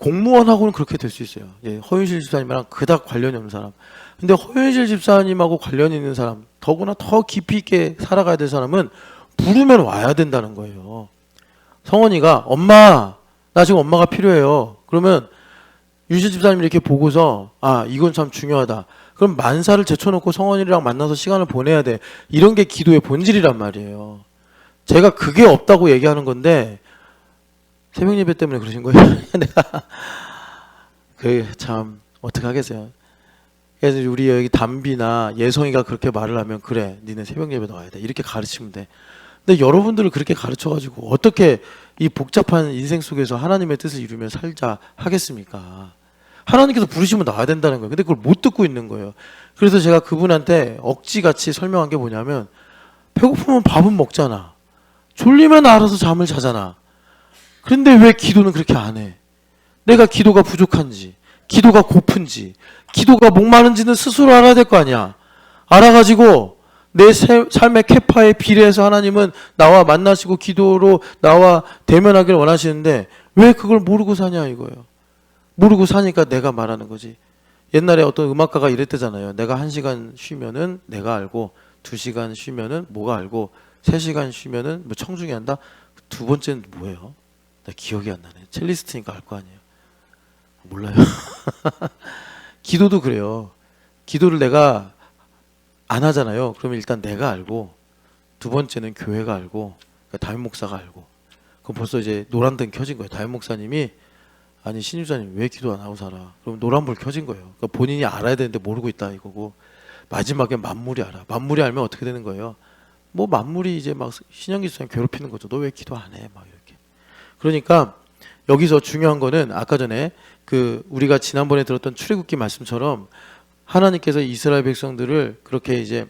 공무원하고는 그렇게 될 수 있어요. 예, 허윤실 집사님이랑 그닥 관련이 없는 사람. 근데 허윤실 집사님하고 관련이 있는 사람, 더구나 더 깊이 있게 살아가야 될 사람은 부르면 와야 된다는 거예요. 성원이가 엄마, 나 지금 엄마가 필요해요. 그러면 윤실 집사님이 이렇게 보고서 이건 참 중요하다. 그럼 만사를 제쳐놓고 성원이랑 만나서 시간을 보내야 돼. 이런 게 기도의 본질이란 말이에요. 제가 그게 없다고 얘기하는 건데 새벽 예배 때문에 그러신 거예요. 내가 참 어떻게 하겠어요. 그래서 우리 여기 담비나 예성이가 그렇게 말을 하면 그래, 니네 새벽 예배 나와야 돼. 이렇게 가르치면 돼. 근데 여러분들을 그렇게 가르쳐가지고 어떻게 이 복잡한 인생 속에서 하나님의 뜻을 이루며 살자 하겠습니까? 하나님께서 부르시면 나와야 된다는 거예요. 근데 그걸 못 듣고 있는 거예요. 그래서 제가 그분한테 억지같이 설명한 게 뭐냐면 배고프면 밥은 먹잖아. 졸리면 알아서 잠을 자잖아. 그런데 왜 기도는 그렇게 안 해? 내가 기도가 부족한지, 기도가 고픈지, 기도가 목마른지는 스스로 알아야 될 거 아니야. 알아가지고 내 삶의 캐파에 비례해서 하나님은 나와 만나시고 기도로 나와 대면하기를 원하시는데 왜 그걸 모르고 사냐 이거예요. 모르고 사니까 내가 말하는 거지. 옛날에 어떤 음악가가 이랬대잖아요. 내가 1시간 쉬면은 내가 알고 2시간 쉬면은 뭐가 알고 3시간 쉬면은 뭐 청중이 한다. 두 번째는 뭐예요? 나 기억이 안 나네. 첼리스트니까 알 거 아니에요. 몰라요. 기도도 그래요. 기도를 내가 안 하잖아요. 그러면 일단 내가 알고 두 번째는 교회가 알고, 그러니까 담임 목사가 알고. 그럼 벌써 이제 노란등 켜진 거예요. 담임 목사님이 아니 신유자님 왜 기도 안 하고 살아? 그럼 노란불 켜진 거예요. 그러니까 본인이 알아야 되는데 모르고 있다 이거고. 마지막에 만물이 알아. 만물이 알면 어떻게 되는 거예요? 뭐 만물이 이제 막 신영기수님 괴롭히는 거죠. 너 왜 기도 안 해? 막 이렇게. 그러니까 여기서 중요한 거는 아까 전에 그 우리가 지난번에 들었던 출애굽기 말씀처럼 하나님께서 이스라엘 백성들을 그렇게 이제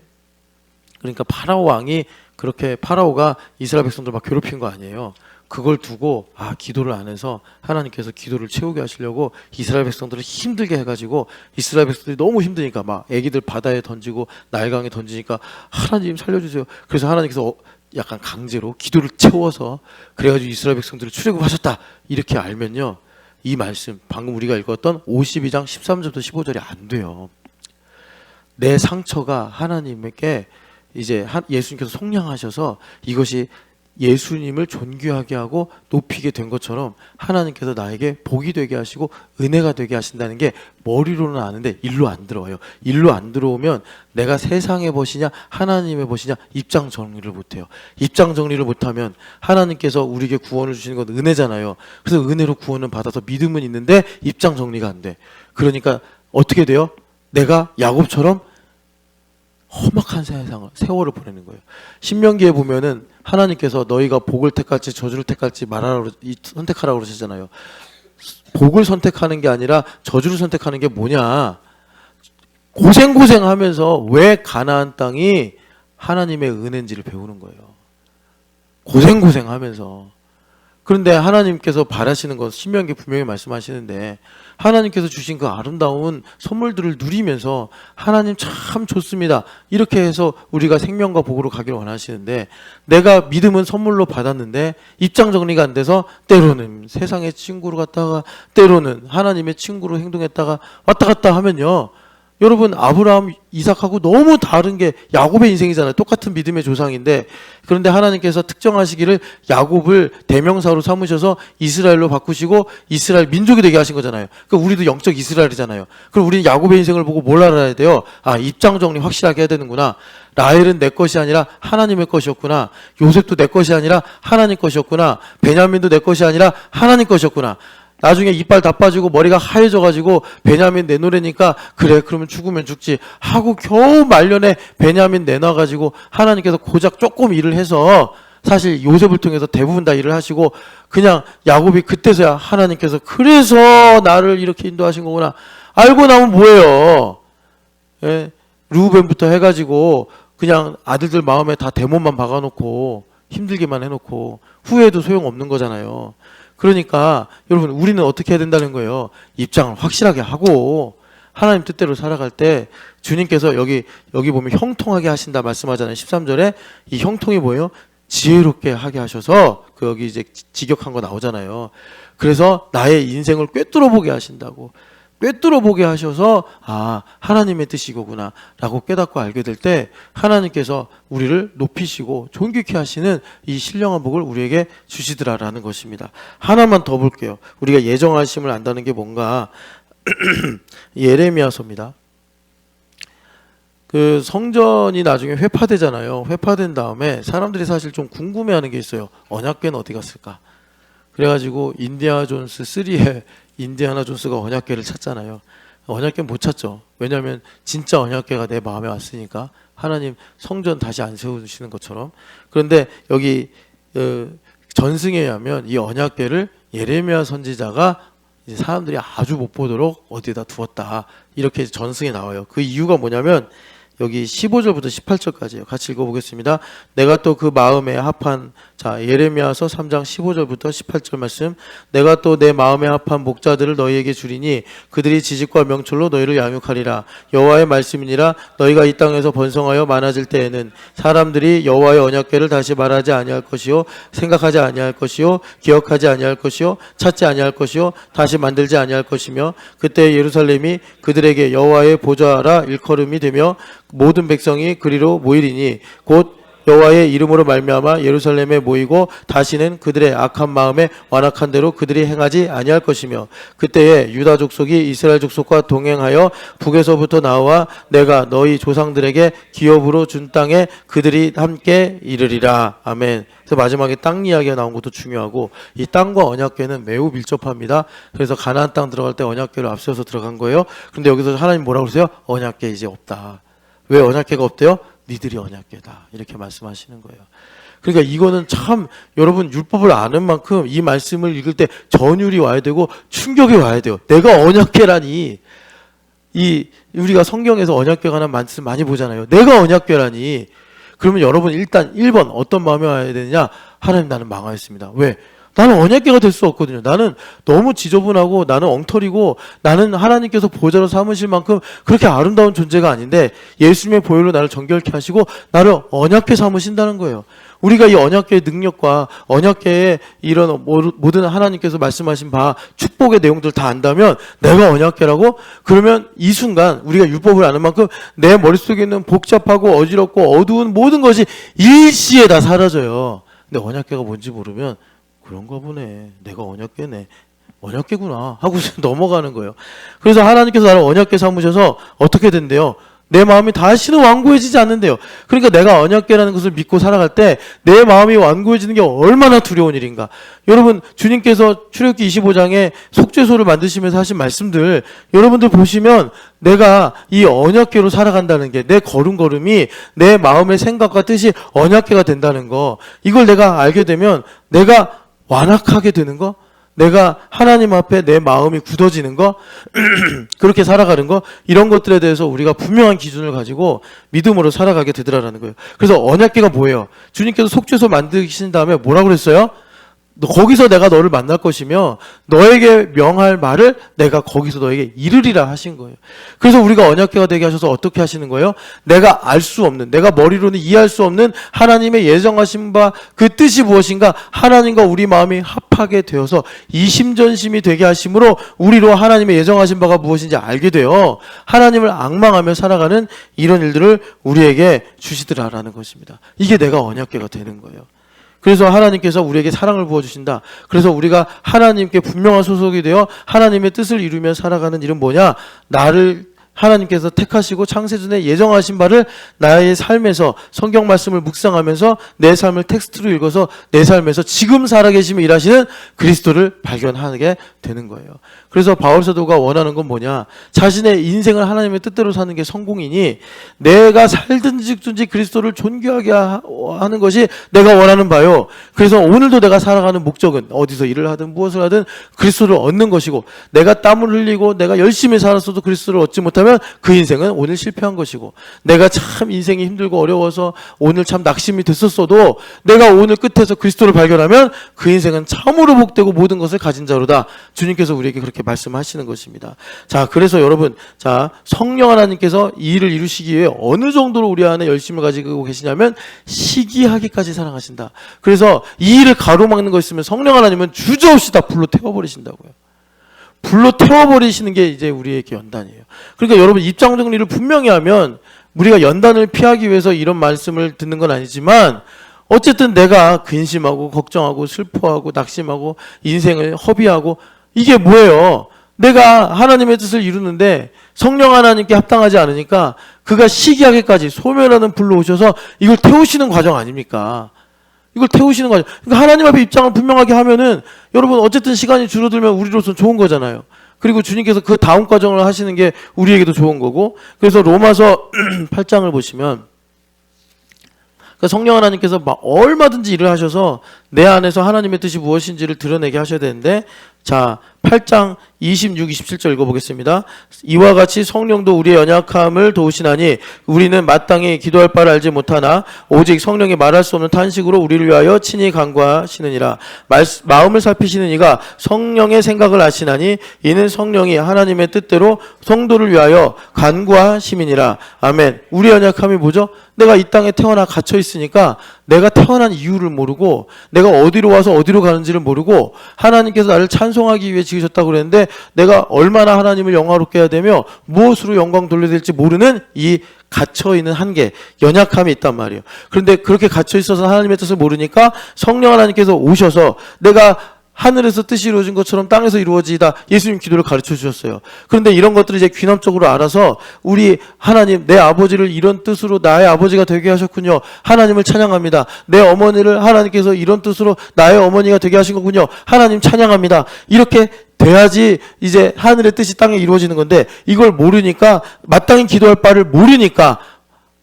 그러니까 파라오 왕이 그렇게 파라오가 이스라엘 백성들 막 괴롭힌 거 아니에요. 그걸 두고 기도를 안 해서 하나님께서 기도를 채우게 하시려고 이스라엘 백성들을 힘들게 해가지고 이스라엘 백성들이 너무 힘드니까 막 애기들 바다에 던지고 나일강에 던지니까 하나님 살려주세요. 그래서 하나님께서 약간 강제로 기도를 채워서 그래가지고 이스라엘 백성들을 출애굽하셨다 이렇게 알면요, 이 말씀 방금 우리가 읽었던 52장 13절부터 15절이 안 돼요. 내 상처가 하나님에게 이제 예수님께서 속량하셔서 이것이 예수님을 존귀하게 하고 높이게 된 것처럼 하나님께서 나에게 복이 되게 하시고 은혜가 되게 하신다는 게 머리로는 아는데 일로 안 들어와요. 일로 안 들어오면 내가 세상의 벗이냐 하나님의 벗이냐 입장 정리를 못해요. 입장 정리를 못하면 하나님께서 우리에게 구원을 주시는 건 은혜잖아요. 그래서 은혜로 구원은 받아서 믿음은 있는데 입장 정리가 안 돼. 그러니까 어떻게 돼요? 내가 야곱처럼 험악한 세월을 보내는 거예요. 신명기에 보면은 하나님께서 너희가 복을 택할지 저주를 택할지 선택하라고 그러시잖아요. 복을 선택하는 게 아니라 저주를 선택하는 게 뭐냐? 고생하면서 왜 가나안 땅이 하나님의 은혜인지를 배우는 거예요. 고생하면서. 그런데 하나님께서 바라시는 것 신명기 분명히 말씀하시는데 하나님께서 주신 그 아름다운 선물들을 누리면서 하나님 참 좋습니다 이렇게 해서 우리가 생명과 복으로 가기를 원하시는데 내가 믿음은 선물로 받았는데 입장 정리가 안 돼서 때로는 세상의 친구로 갔다가 때로는 하나님의 친구로 행동했다가 왔다 갔다 하면요, 여러분 아브라함, 이삭하고 너무 다른 게 야곱의 인생이잖아요. 똑같은 믿음의 조상인데 그런데 하나님께서 특정하시기를 야곱을 대명사로 삼으셔서 이스라엘로 바꾸시고 이스라엘 민족이 되게 하신 거잖아요. 그러니까 우리도 영적 이스라엘이잖아요. 그럼 우리는 야곱의 인생을 보고 뭘 알아야 돼요? 입장 정리 확실하게 해야 되는구나. 라헬은 내 것이 아니라 하나님의 것이었구나. 요셉도 내 것이 아니라 하나님 것이었구나. 베냐민도 내 것이 아니라 하나님 것이었구나. 나중에 이빨 다 빠지고 머리가 하얘져가지고 베냐민 내놓으려니까 그래 그러면 죽으면 죽지 하고 겨우 말년에 베냐민 내놔가지고 하나님께서 고작 조금 일을 해서 사실 요셉을 통해서 대부분 다 일을 하시고 그냥 야곱이 그때서야 하나님께서 그래서 나를 이렇게 인도하신 거구나 알고 나면 뭐예요? 예? 르우벤부터 해가지고 그냥 아들들 마음에 다 대못만 박아놓고 힘들게만 해놓고 후회해도 소용없는 거잖아요. 그러니까 여러분 우리는 어떻게 해야 된다는 거예요? 입장을 확실하게 하고 하나님 뜻대로 살아갈 때 주님께서 여기 보면 형통하게 하신다 말씀하잖아요. 13절에 이 형통이 뭐예요? 지혜롭게 하게 하셔서 그 여기 이제 직역한 거 나오잖아요. 그래서 나의 인생을 꿰뚫어 보게 하신다고. 꿰뚫어 보게 하셔서 하나님의 뜻이 이거구나 라고 깨닫고 알게 될 때 하나님께서 우리를 높이시고 존귀케 하시는 이 신령한 복을 우리에게 주시더라라는 것입니다. 하나만 더 볼게요. 우리가 예정하심을 안다는 게 뭔가 예레미야서입니다. 그 성전이 나중에 회파되잖아요. 회파된 다음에 사람들이 사실 좀 궁금해하는 게 있어요. 언약궤는 어디 갔을까? 그래가지고 인디아나 존스 3에 인디아나 존스가 언약궤를 찾잖아요. 언약궤는 못 찾죠. 왜냐하면 진짜 언약궤가 내 마음에 왔으니까 하나님 성전 다시 안 세우시는 것처럼. 그런데 여기 전승에 의하면 이 언약궤를 예레미야 선지자가 이제 사람들이 아주 못 보도록 어디에다 두었다 이렇게 전승에 나와요. 그 이유가 뭐냐면 여기 15절부터 18절까지요. 같이 읽어보겠습니다. 내가 또 그 마음에 합한 예레미야서 3장 15절부터 18절 말씀. 내가 또 내 마음에 합한 목자들을 너희에게 주리니 그들이 지식과 명철로 너희를 양육하리라. 여호와의 말씀이니라. 너희가 이 땅에서 번성하여 많아질 때에는 사람들이 여호와의 언약궤를 다시 말하지 아니할 것이요 생각하지 아니할 것이요 기억하지 아니할 것이요 찾지 아니할 것이요 다시 만들지 아니할 것이며 그때 예루살렘이 그들에게 여호와의 보좌라 일컬음이 되며 모든 백성이 그리로 모이리니 곧 여호와의 이름으로 말미암아 예루살렘에 모이고 다시는 그들의 악한 마음에 완악한 대로 그들이 행하지 아니할 것이며 그때에 유다 족속이 이스라엘 족속과 동행하여 북에서부터 나와 내가 너희 조상들에게 기업으로 준 땅에 그들이 함께 이르리라. 아멘. 그래서 마지막에 땅 이야기가 나온 것도 중요하고 이 땅과 언약궤는 매우 밀접합니다. 그래서 가나안 땅 들어갈 때 언약궤를 앞세워서 들어간 거예요. 그런데 여기서 하나님 뭐라고 그러세요? 언약궤 이제 없다. 왜 언약궤가 없대요? 니들이 언약궤다. 이렇게 말씀하시는 거예요. 그러니까 이거는 참 여러분 율법을 아는 만큼 이 말씀을 읽을 때 전율이 와야 되고 충격이 와야 돼요. 내가 언약궤라니. 우리가 성경에서 언약궤 관한 말씀 많이 보잖아요. 내가 언약궤라니. 그러면 여러분 일단 1번 어떤 마음이 와야 되느냐? 하나님 나는 망하였습니다. 왜? 나는 언약궤가 될 수 없거든요. 나는 너무 지저분하고 나는 엉터리고 나는 하나님께서 보좌로 삼으실 만큼 그렇게 아름다운 존재가 아닌데 예수님의 보혈로 나를 정결케 하시고 나를 언약궤 삼으신다는 거예요. 우리가 이 언약궤의 능력과 언약궤의 이런 모든 하나님께서 말씀하신 바 축복의 내용들 다 안다면 내가 언약궤라고? 그러면 이 순간 우리가 율법을 아는 만큼 내 머릿속에 있는 복잡하고 어지럽고 어두운 모든 것이 일시에 다 사라져요. 근데 언약궤가 뭔지 모르면 그런가 보네. 내가 언약궤네. 언약궤구나 하고 넘어가는 거예요. 그래서 하나님께서 나를 언약궤 삼으셔서 어떻게 된대요? 내 마음이 다시는 완고해지지 않는데요. 그러니까 내가 언약궤라는 것을 믿고 살아갈 때 내 마음이 완고해지는 게 얼마나 두려운 일인가. 여러분 출애굽기 25장에 속죄소를 만드시면서 하신 말씀들 여러분들 보시면 내가 이 언약궤로 살아간다는 게 내 걸음걸음이 내 마음의 생각과 뜻이 언약궤가 된다는 거, 이걸 내가 알게 되면 내가 완악하게 되는 거, 내가 하나님 앞에 내 마음이 굳어지는 거, 그렇게 살아가는 거, 이런 것들에 대해서 우리가 분명한 기준을 가지고 믿음으로 살아가게 되더라라는 거예요. 그래서 언약궤가 뭐예요? 주님께서 속죄소 만드신 다음에 뭐라고 그랬어요? 거기서 내가 너를 만날 것이며 너에게 명할 말을 내가 거기서 너에게 이르리라 하신 거예요. 그래서 우리가 언약궤가 되게 하셔서 어떻게 하시는 거예요? 내가 알 수 없는, 내가 머리로는 이해할 수 없는 하나님의 예정하신 바 그 뜻이 무엇인가 하나님과 우리 마음이 합하게 되어서 이심전심이 되게 하심으로 우리로 하나님의 예정하신 바가 무엇인지 알게 되어 하나님을 앙망하며 살아가는 이런 일들을 우리에게 주시더라라는 것입니다. 이게 내가 언약궤가 되는 거예요. 그래서 하나님께서 우리에게 사랑을 부어주신다. 그래서 우리가 하나님께 분명한 소속이 되어 하나님의 뜻을 이루며 살아가는 일은 뭐냐? 나를 하나님께서 택하시고 창세전에 예정하신 바를 나의 삶에서 성경 말씀을 묵상하면서 내 삶을 텍스트로 읽어서 내 삶에서 지금 살아계시며 일하시는 그리스도를 발견하게 되는 거예요. 그래서 바울 사도가 원하는 건 뭐냐? 자신의 인생을 하나님의 뜻대로 사는 게 성공이니 내가 살든지 죽든지 그리스도를 존귀하게 하는 것이 내가 원하는 바요. 그래서 오늘도 내가 살아가는 목적은 어디서 일을 하든 무엇을 하든 그리스도를 얻는 것이고, 내가 땀을 흘리고 내가 열심히 살았어도 그리스도를 얻지 못하면 그 인생은 오늘 실패한 것이고, 내가 참 인생이 힘들고 어려워서 오늘 참 낙심이 됐었어도 내가 오늘 끝에서 그리스도를 발견하면 그 인생은 참으로 복되고 모든 것을 가진 자로다. 주님께서 우리에게 그렇게 말씀하시는 것입니다. 자, 그래서 여러분, 자, 성령 하나님께서 이 일을 이루시기 위해 어느 정도로 우리 안에 열심을 가지고 계시냐면 시기하기까지 사랑하신다. 그래서 이 일을 가로막는 거 있으면 성령 하나님은 주저없이 다 불로 태워버리신다고요. 불로 태워버리시는 게 이제 우리에게 연단이에요. 그러니까 여러분 입장 정리를 분명히 하면 우리가 연단을 피하기 위해서 이런 말씀을 듣는 건 아니지만 어쨌든 내가 근심하고 걱정하고 슬퍼하고 낙심하고 인생을 허비하고 이게 뭐예요? 내가 하나님의 뜻을 이루는데 성령 하나님께 합당하지 않으니까 그가 시기하게까지 소멸하는 불로 오셔서 이걸 태우시는 과정 아닙니까? 이걸 태우시는 과정. 그러니까 하나님 앞에 입장을 분명하게 하면은 여러분 어쨌든 시간이 줄어들면 우리로서는 좋은 거잖아요. 그리고 주님께서 그 다음 과정을 하시는 게 우리에게도 좋은 거고. 그래서 로마서 8장을 보시면 성령 하나님께서 얼마든지 일을 하셔서 내 안에서 하나님의 뜻이 무엇인지를 드러내게 하셔야 되는데, 자 8장 26, 27절 읽어보겠습니다. 이와 같이 성령도 우리의 연약함을 도우시나니 우리는 마땅히 기도할 바를 알지 못하나 오직 성령이 말할 수 없는 탄식으로 우리를 위하여 친히 간구하시느니라. 마음을 살피시는 이가 성령의 생각을 아시나니 이는 성령이 하나님의 뜻대로 성도를 위하여 간구하심이니라. 아멘. 우리의 연약함이 뭐죠? 내가 이 땅에 태어나 갇혀 있으니까 내가 태어난 이유를 모르고 내가 어디로 와서 어디로 가는지를 모르고 하나님께서 나를 찬송하기 위해 지으셨다고 그랬는데 내가 얼마나 하나님을 영화롭게 해야 되며 무엇으로 영광 돌려야 될지 모르는 이 갇혀 있는 한계, 연약함이 있단 말이에요. 그런데 그렇게 갇혀 있어서 하나님의 뜻을 모르니까 성령 하나님께서 오셔서 내가 하늘에서 뜻이 이루어진 것처럼 땅에서 이루어지다, 예수님 기도를 가르쳐 주셨어요. 그런데 이런 것들을 이제 귀남적으로 알아서 우리 하나님, 내 아버지를 이런 뜻으로 나의 아버지가 되게 하셨군요. 하나님을 찬양합니다. 내 어머니를 하나님께서 이런 뜻으로 나의 어머니가 되게 하신 거군요. 하나님 찬양합니다. 이렇게 돼야지 이제 하늘의 뜻이 땅에 이루어지는 건데, 이걸 모르니까, 마땅히 기도할 바를 모르니까,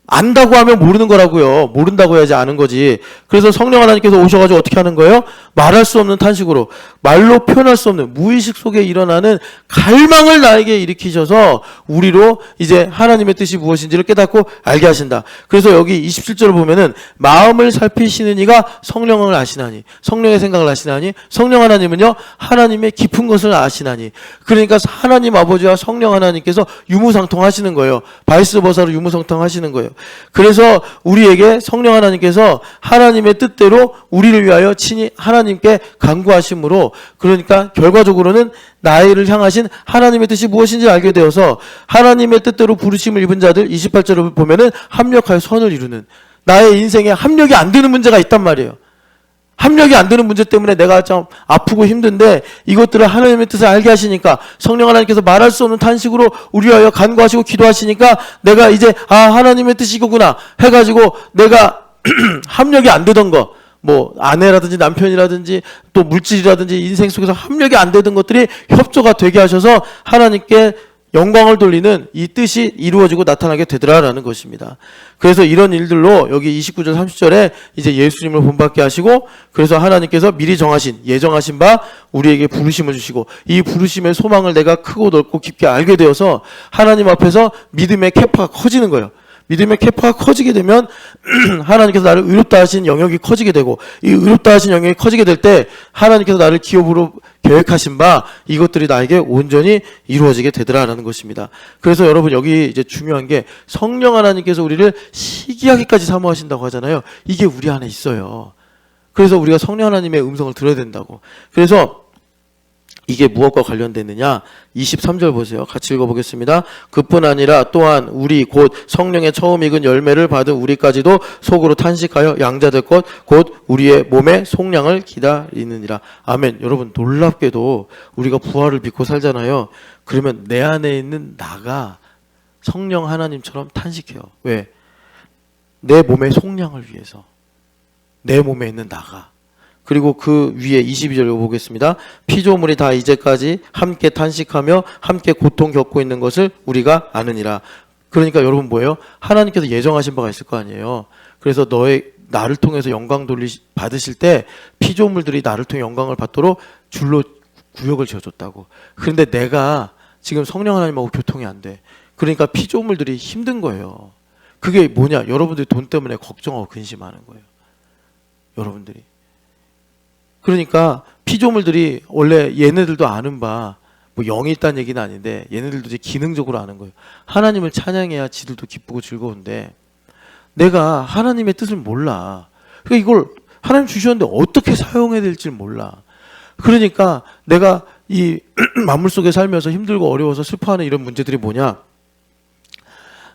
안다고 하면 모르는 거라고요. 모른다고 해야지 아는 거지. 그래서 성령 하나님께서 오셔가지고 어떻게 하는 거예요? 말할 수 없는 탄식으로, 말로 표현할 수 없는 무의식 속에 일어나는 갈망을 나에게 일으키셔서 우리로 이제 하나님의 뜻이 무엇인지를 깨닫고 알게 하신다. 그래서 여기 27절을 보면은 마음을 살피시는 이가 성령을 아시나니, 성령의 생각을 아시나니, 성령 하나님은요 하나님의 깊은 것을 아시나니. 그러니까 하나님 아버지와 성령 하나님께서 유무상통하시는 거예요. 바이스 버사로 유무상통하시는 거예요. 그래서 우리에게 성령 하나님께서 하나님의 뜻대로 우리를 위하여 친히 하나님께 간구하심으로, 그러니까 결과적으로는 나를 향하신 하나님의 뜻이 무엇인지 알게 되어서 하나님의 뜻대로 부르심을 입은 자들, 28절을 보면은 합력하여 선을 이루는, 나의 인생에 합력이 안 되는 문제가 있단 말이에요. 합력이 안 되는 문제 때문에 내가 좀 아프고 힘든데, 이것들을 하나님의 뜻을 알게 하시니까, 성령 하나님께서 말할 수 없는 탄식으로 우리 위하여 간구하시고 기도하시니까 내가 이제 하나님의 뜻이구나 해가지고 내가 합력이 안 되던 거, 뭐 아내라든지 남편이라든지 또 물질이라든지 인생 속에서 합력이 안 되던 것들이 협조가 되게 하셔서 하나님께 영광을 돌리는 이 뜻이 이루어지고 나타나게 되더라라는 것입니다. 그래서 이런 일들로 여기 29절 30절에 이제 예수님을 본받게 하시고, 그래서 하나님께서 미리 정하신, 예정하신 바 우리에게 부르심을 주시고, 이 부르심의 소망을 내가 크고 넓고 깊게 알게 되어서 하나님 앞에서 믿음의 캐파가 커지는 거예요. 믿음의 캐파가 커지게 되면 하나님께서 나를 의롭다 하신 영역이 커지게 되고, 이 의롭다 하신 영역이 커지게 될 때 하나님께서 나를 기업으로 계획하신 바 이것들이 나에게 온전히 이루어지게 되더라라는 것입니다. 그래서 여러분 여기 이제 중요한 게, 성령 하나님께서 우리를 시기하기까지 사모하신다고 하잖아요. 이게 우리 안에 있어요. 그래서 우리가 성령 하나님의 음성을 들어야 된다고. 그래서 이게 무엇과 관련됐느냐? 23절 보세요. 같이 읽어보겠습니다. 그뿐 아니라 또한 우리 곧 성령의 처음 익은 열매를 받은 우리까지도 속으로 탄식하여 양자될 것 곧 우리의 몸의 속량을 기다리느니라. 아멘. 여러분 놀랍게도 우리가 부활을 믿고 살잖아요. 그러면 내 안에 있는 나가 성령 하나님처럼 탄식해요. 왜? 내 몸의 속량을 위해서. 내 몸에 있는 나가. 그리고 그 위에 22절 보겠습니다. 피조물이 다 이제까지 함께 탄식하며 함께 고통 겪고 있는 것을 우리가 아느니라. 그러니까 여러분 뭐예요? 하나님께서 예정하신 바가 있을 거 아니에요. 그래서 나를 통해서 영광 받으실 때 피조물들이 나를 통해 영광을 받도록 줄로 구역을 지어줬다고. 그런데 내가 지금 성령 하나님하고 교통이 안 돼. 그러니까 피조물들이 힘든 거예요. 그게 뭐냐? 여러분들이 돈 때문에 걱정하고 근심하는 거예요. 여러분들이. 그러니까 피조물들이 원래 얘네들도 아는 바, 뭐 영이 있다는 얘기는 아닌데 얘네들도 이제 기능적으로 아는 거예요. 하나님을 찬양해야 지들도 기쁘고 즐거운데 내가 하나님의 뜻을 몰라. 그러니까 이걸 하나님 주셨는데 어떻게 사용해야 될지 몰라. 그러니까 내가 이 만물 속에 살면서 힘들고 어려워서 슬퍼하는 이런 문제들이 뭐냐?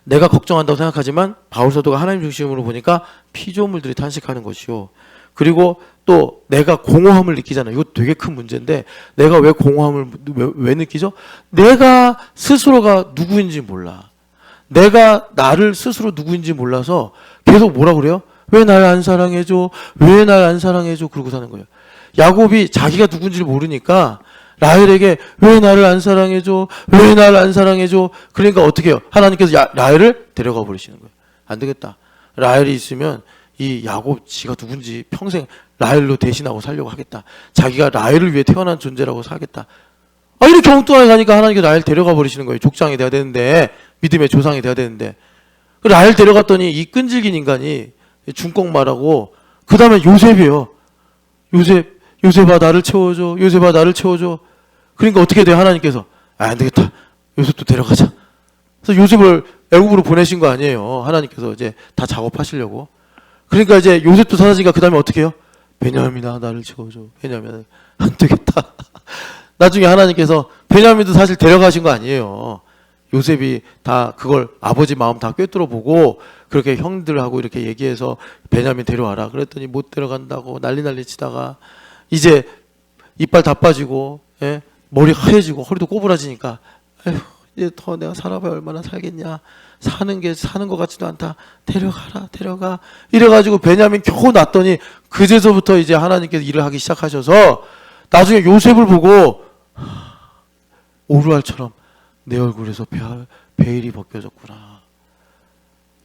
내가 걱정한다고 생각하지만 바울 사도가 하나님 중심으로 보니까 피조물들이 탄식하는 것이요. 그리고 또 내가 공허함을 느끼잖아요. 이거 되게 큰 문제인데, 내가 왜 공허함을 왜 느끼죠? 내가 스스로가 누구인지 몰라. 내가 나를 스스로 누구인지 몰라서 계속 뭐라 그래요? 왜 날 안 사랑해줘? 왜 날 안 사랑해줘? 그러고 사는 거예요. 야곱이 자기가 누군지를 모르니까 라헬에게 왜 나를 안 사랑해줘? 왜 날 안 사랑해줘? 그러니까 어떻게 해요? 하나님께서 라헬을 데려가 버리시는 거예요. 안 되겠다. 라헬이 있으면 이 야곱 지가 누군지 평생 라헬로 대신하고 살려고 하겠다. 자기가 라헬을 위해 태어난 존재라고 살겠다. 이렇게 엉뚱하게 가니까 하나님께서 라헬 데려가 버리시는 거예요. 족장이 돼야 되는데, 믿음의 조상이 돼야 되는데. 라헬 데려갔더니 이 끈질긴 인간이 중꺾말하고, 그 다음에 요셉이에요. 요셉아 나를 채워줘. 요셉아 나를 채워줘. 그러니까 어떻게 돼요? 하나님께서 안 되겠다. 요셉도 데려가자. 그래서 요셉을 애굽으로 보내신 거 아니에요. 하나님께서 이제 다 작업하시려고. 그러니까 이제 요셉도 사라지니까 그 다음에 어떻게 해요? 베냐민아 나를 채워줘. 베냐민아 안 되겠다. 나중에 하나님께서 베냐민도 사실 데려가신 거 아니에요. 요셉이 다 그걸 아버지 마음 다 꿰뚫어 보고 그렇게 형들하고 이렇게 얘기해서 베냐민 데려와라 그랬더니 못 데려간다고 난리 치다가 이제 이빨 다 빠지고 예? 머리 하얘지고 허리도 꼬부라지니까 에휴, 이제 더 내가 살아봐야 얼마나 살겠냐, 사는 것 같지도 않다, 데려가 이래가지고 베냐민 겨우 낳았더니 그제서부터 이제 하나님께서 일을 하기 시작하셔서 나중에 요셉을 보고 오르알처럼 내 얼굴에서 베일이 벗겨졌구나.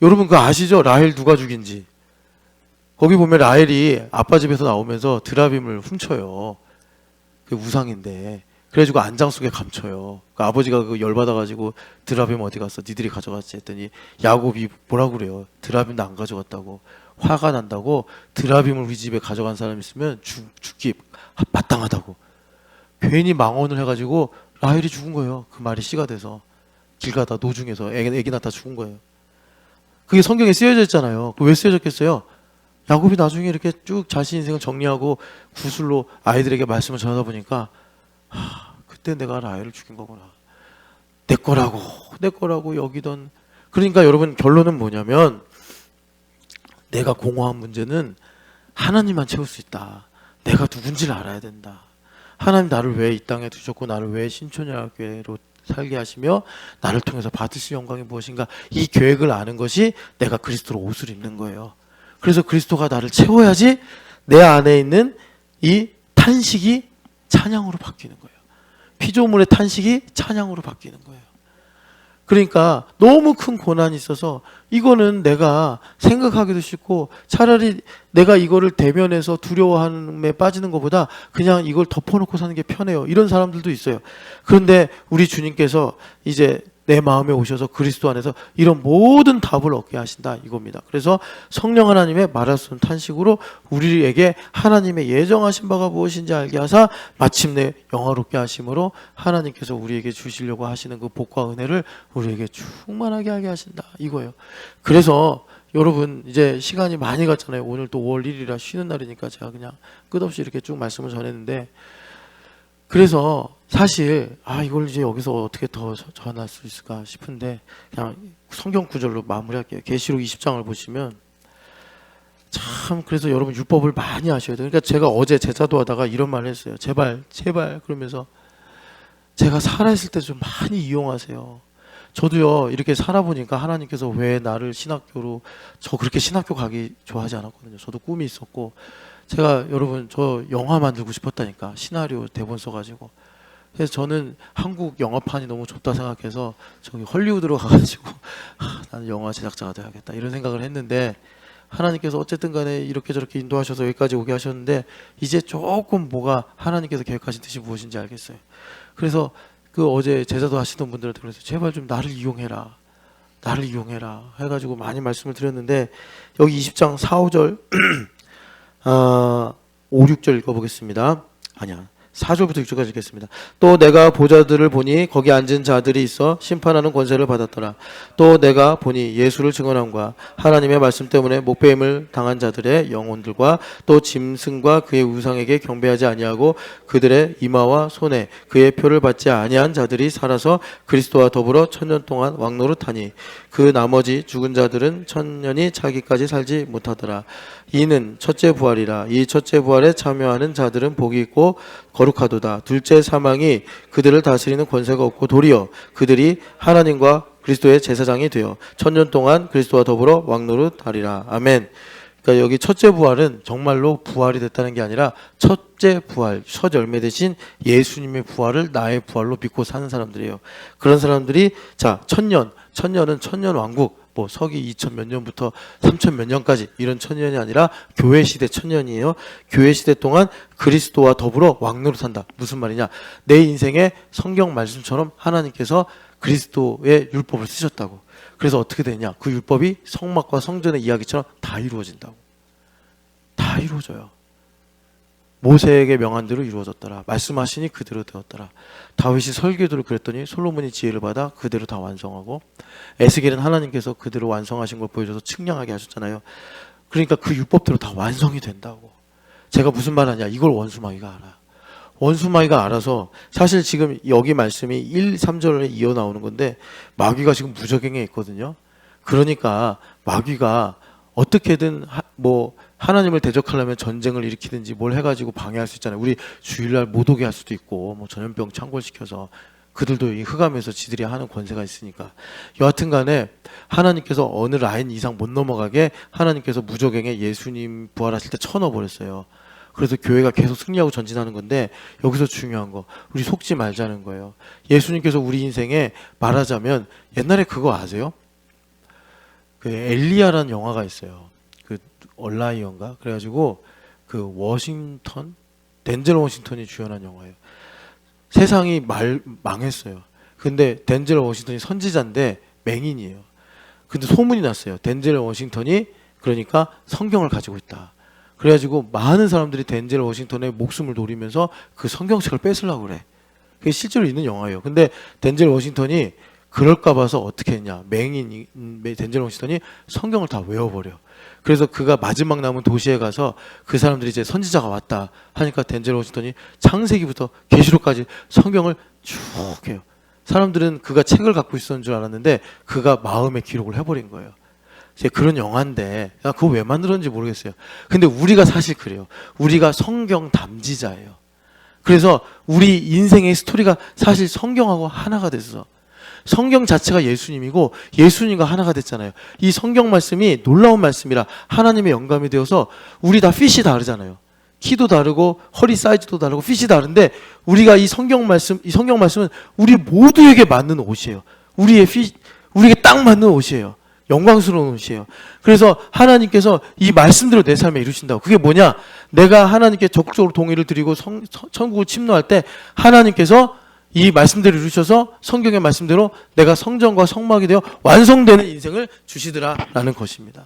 여러분 그거 아시죠? 라헬 누가 죽인지. 거기 보면 라헬이 아빠 집에서 나오면서 드라빔을 훔쳐요. 그 우상인데. 그래가지고 안장 속에 감춰요. 그 아버지가 그 열받아가지고 드라빔 어디 갔어? 니들이 가져갔지 했더니 야곱이 뭐라고 그래요? 드라빔도 안 가져갔다고. 화가 난다고. 드라빔을 우리 집에 가져간 사람 있으면 죽기 마땅하다고. 괜히 망언을 해가지고 라헬이 죽은 거예요. 그 말이 씨가 돼서 길 가다 노중에서 애기 낳다 죽은 거예요. 그게 성경에 쓰여져 있잖아요. 왜 쓰여졌겠어요? 야곱이 나중에 이렇게 쭉 자신 인생을 정리하고 구슬로 아이들에게 말씀을 전하다 보니까 그때 내가 라헬을 죽인 거구나. 내 거라고 여기던. 그러니까 여러분 결론은 뭐냐면 내가 공허한 문제는 하나님만 채울 수 있다. 내가 누군지를 알아야 된다. 하나님 나를 왜 이 땅에 두셨고 나를 왜 신촌야교회로 살게 하시며 나를 통해서 받으실 영광이 무엇인가, 이 계획을 아는 것이 내가 그리스도로 옷을 입는 거예요. 그래서 그리스도가 나를 채워야지 내 안에 있는 이 탄식이 찬양으로 바뀌는 거예요. 피조물의 탄식이 찬양으로 바뀌는 거예요. 그러니까 너무 큰 고난이 있어서 이거는 내가 생각하기도 싫고 차라리 내가 이거를 대면해서 두려워함에 빠지는 것보다 그냥 이걸 덮어놓고 사는 게 편해요. 이런 사람들도 있어요. 그런데 우리 주님께서 이제 내 마음에 오셔서 그리스도 안에서 이런 모든 답을 얻게 하신다 이겁니다. 그래서 성령 하나님의 말할 수 없는 탄식으로 우리에게 하나님의 예정하신 바가 무엇인지 알게 하사 마침내 영화롭게 하심으로 하나님께서 우리에게 주시려고 하시는 그 복과 은혜를 우리에게 충만하게 하게 하신다 이거예요. 그래서 여러분 이제 시간이 많이 갔잖아요. 오늘 또 5월 1일이라 쉬는 날이니까 제가 그냥 끝없이 이렇게 쭉 말씀을 전했는데, 그래서 사실 이걸 이제 여기서 어떻게 더 전할 수 있을까 싶은데 그냥 성경 구절로 마무리할게요. 계시록 20장을 보시면 참, 그래서 여러분 율법을 많이 아셔야 돼요. 그러니까 제가 어제 제자도 하다가 이런 말을 했어요. 제발 그러면서 제가 살아있을 때 좀 많이 이용하세요. 저도요 이렇게 살아보니까 하나님께서 왜 나를 신학교로, 저 그렇게 신학교 가기 좋아하지 않았거든요. 저도 꿈이 있었고, 제가 여러분 저 영화 만들고 싶었다니까. 시나리오 대본 써가지고. 그래서 저는 한국 영화판이 너무 좋다 생각해서 저기 헐리우드로 가가지고 나는 영화 제작자가 돼야겠다 이런 생각을 했는데, 하나님께서 어쨌든 간에 이렇게 저렇게 인도하셔서 여기까지 오게 하셨는데 이제 조금 뭐가 하나님께서 계획하신 뜻이 무엇인지 알겠어요. 그래서 그 어제 제자도 하시던 분들한테 그래서 제발 좀 나를 이용해라 해가지고 많이 말씀을 드렸는데, 여기 20장 4, 5절 5, 6절 읽어보겠습니다. 4절부터 6절까지 읽겠습니다. 또 내가 보좌들을 보니 거기 앉은 자들이 있어 심판하는 권세를 받았더라. 또 내가 보니 예수를 증언함과 하나님의 말씀 때문에 목배임을 당한 자들의 영혼들과 또 짐승과 그의 우상에게 경배하지 아니하고 그들의 이마와 손에 그의 표를 받지 아니한 자들이 살아서 그리스도와 더불어 1000년 동안 왕노릇하니 그 나머지 죽은 자들은 1000년이 차기까지 살지 못하더라. 이는 첫째 부활이라. 이 첫째 부활에 참여하는 자들은 복이 있고 거룩하도다. 둘째 사망이 그들을 다스리는 권세가 없고 도리어 그들이 하나님과 그리스도의 제사장이 되어 1000년 동안 그리스도와 더불어 왕노릇하리라. 아멘. 그러니까 여기 첫째 부활은 정말로 부활이 됐다는 게 아니라 첫째 부활, 첫 열매 대신 예수님의 부활을 나의 부활로 믿고 사는 사람들이에요. 그런 사람들이 자 1000년은 1000년 왕국, 뭐 서기 2000 몇 년부터 3000 몇 년까지 이런 1000년이 아니라 교회 시대 1000년이에요. 교회 시대 동안 그리스도와 더불어 왕노릇한다. 무슨 말이냐? 내 인생에 성경 말씀처럼 하나님께서 그리스도의 율법을 쓰셨다고. 그래서 어떻게 되냐? 그 율법이 성막과 성전의 이야기처럼 다 이루어진다고. 다 이루어져요. 모세에게 명한 대로 이루어졌더라. 말씀하시니 그대로 되었더라. 다윗이 설계도를 그랬더니 솔로몬이 지혜를 받아 그대로 다 완성하고, 에스겔은 하나님께서 그대로 완성하신 걸 보여줘서 측량하게 하셨잖아요. 그러니까 그 율법대로 다 완성이 된다고. 제가 무슨 말 하냐? 이걸 원수마귀가 알아요. 원수마귀가 알아서, 사실 지금 여기 말씀이 1, 3절에 이어 나오는 건데 마귀가 지금 무적행에 있거든요. 그러니까 마귀가 어떻게든 하나님을 대적하려면 전쟁을 일으키든지 뭘 해가지고 방해할 수 있잖아요. 우리 주일날 못 오게 할 수도 있고, 뭐 전염병 창궐시켜서 그들도 이 흑암에서 지들이 하는 권세가 있으니까. 여하튼 간에 하나님께서 어느 라인 이상 못 넘어가게 하나님께서 무적행에 예수님 부활하실 때 쳐넣어버렸어요. 그래서 교회가 계속 승리하고 전진하는 건데, 여기서 중요한 거, 우리 속지 말자는 거예요. 예수님께서 우리 인생에 말하자면, 옛날에 그거 아세요? 그 엘리야라는 영화가 있어요. 그 얼라이언가? 그래가지고 그 덴젤 워싱턴이 주연한 영화예요. 세상이 망했어요. 근데 덴젤 워싱턴이 선지자인데 맹인이에요. 근데 소문이 났어요. 덴젤 워싱턴이 그러니까 성경을 가지고 있다. 그래가지고 많은 사람들이 덴젤 워싱턴의 목숨을 노리면서 그 성경책을 뺏으려고 그래. 그게 실제로 있는 영화예요. 근데 덴젤 워싱턴이 그럴까 봐서 어떻게 했냐. 덴젤 워싱턴이 성경을 다 외워버려. 그래서 그가 마지막 남은 도시에 가서 그 사람들이 이제 선지자가 왔다 하니까 덴젤 워싱턴이 창세기부터 계시록까지 성경을 쭉 해요. 사람들은 그가 책을 갖고 있었는 줄 알았는데 그가 마음에 기록을 해버린 거예요. 이제 그런 영화인데 그거 왜 만들었는지 모르겠어요. 근데 우리가 사실 그래요. 우리가 성경 담지자예요. 그래서 우리 인생의 스토리가 사실 성경하고 하나가 됐어. 성경 자체가 예수님이고 예수님과 하나가 됐잖아요. 이 성경 말씀이 놀라운 말씀이라 하나님의 영감이 되어서 우리 다 핏이 다르잖아요. 키도 다르고 허리 사이즈도 다르고 핏이 다른데 우리가 이 성경 말씀은 우리 모두에게 맞는 옷이에요. 우리에게 딱 맞는 옷이에요. 영광스러운 옷이에요. 그래서 하나님께서 이 말씀대로 내 삶에 이루신다고. 그게 뭐냐? 내가 하나님께 적극적으로 동의를 드리고 천국을 침노할 때 하나님께서 이 말씀대로 이루셔서 성경의 말씀대로 내가 성전과 성막이 되어 완성되는 인생을 주시더라라는 것입니다.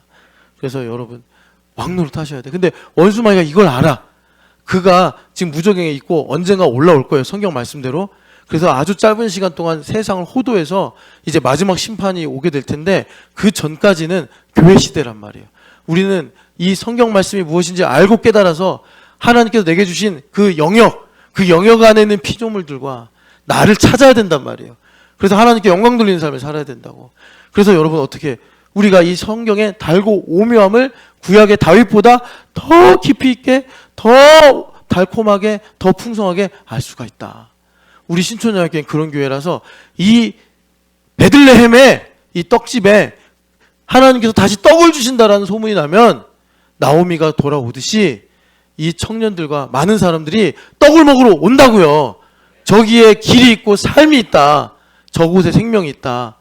그래서 여러분 왕노릇 하셔야 돼. 근데 원수마귀가 이걸 알아. 그가 지금 무적행에 있고 언젠가 올라올 거예요. 성경 말씀대로. 그래서 아주 짧은 시간 동안 세상을 호도해서 이제 마지막 심판이 오게 될 텐데 그 전까지는 교회 시대란 말이에요. 우리는 이 성경 말씀이 무엇인지 알고 깨달아서 하나님께서 내게 주신 그 영역 안에 있는 피조물들과 나를 찾아야 된단 말이에요. 그래서 하나님께 영광 돌리는 삶을 살아야 된다고. 그래서 여러분 어떻게 우리가 이 성경의 달고 오묘함을 구약의 다윗보다 더 깊이 있게, 더 달콤하게, 더 풍성하게 알 수가 있다. 우리 신촌연합교회는 그런 교회라서 이 베들레헴의 이 떡집에 하나님께서 다시 떡을 주신다라는 소문이 나면 나오미가 돌아오듯이 이 청년들과 많은 사람들이 떡을 먹으러 온다고요. 저기에 길이 있고 삶이 있다. 저곳에 생명이 있다.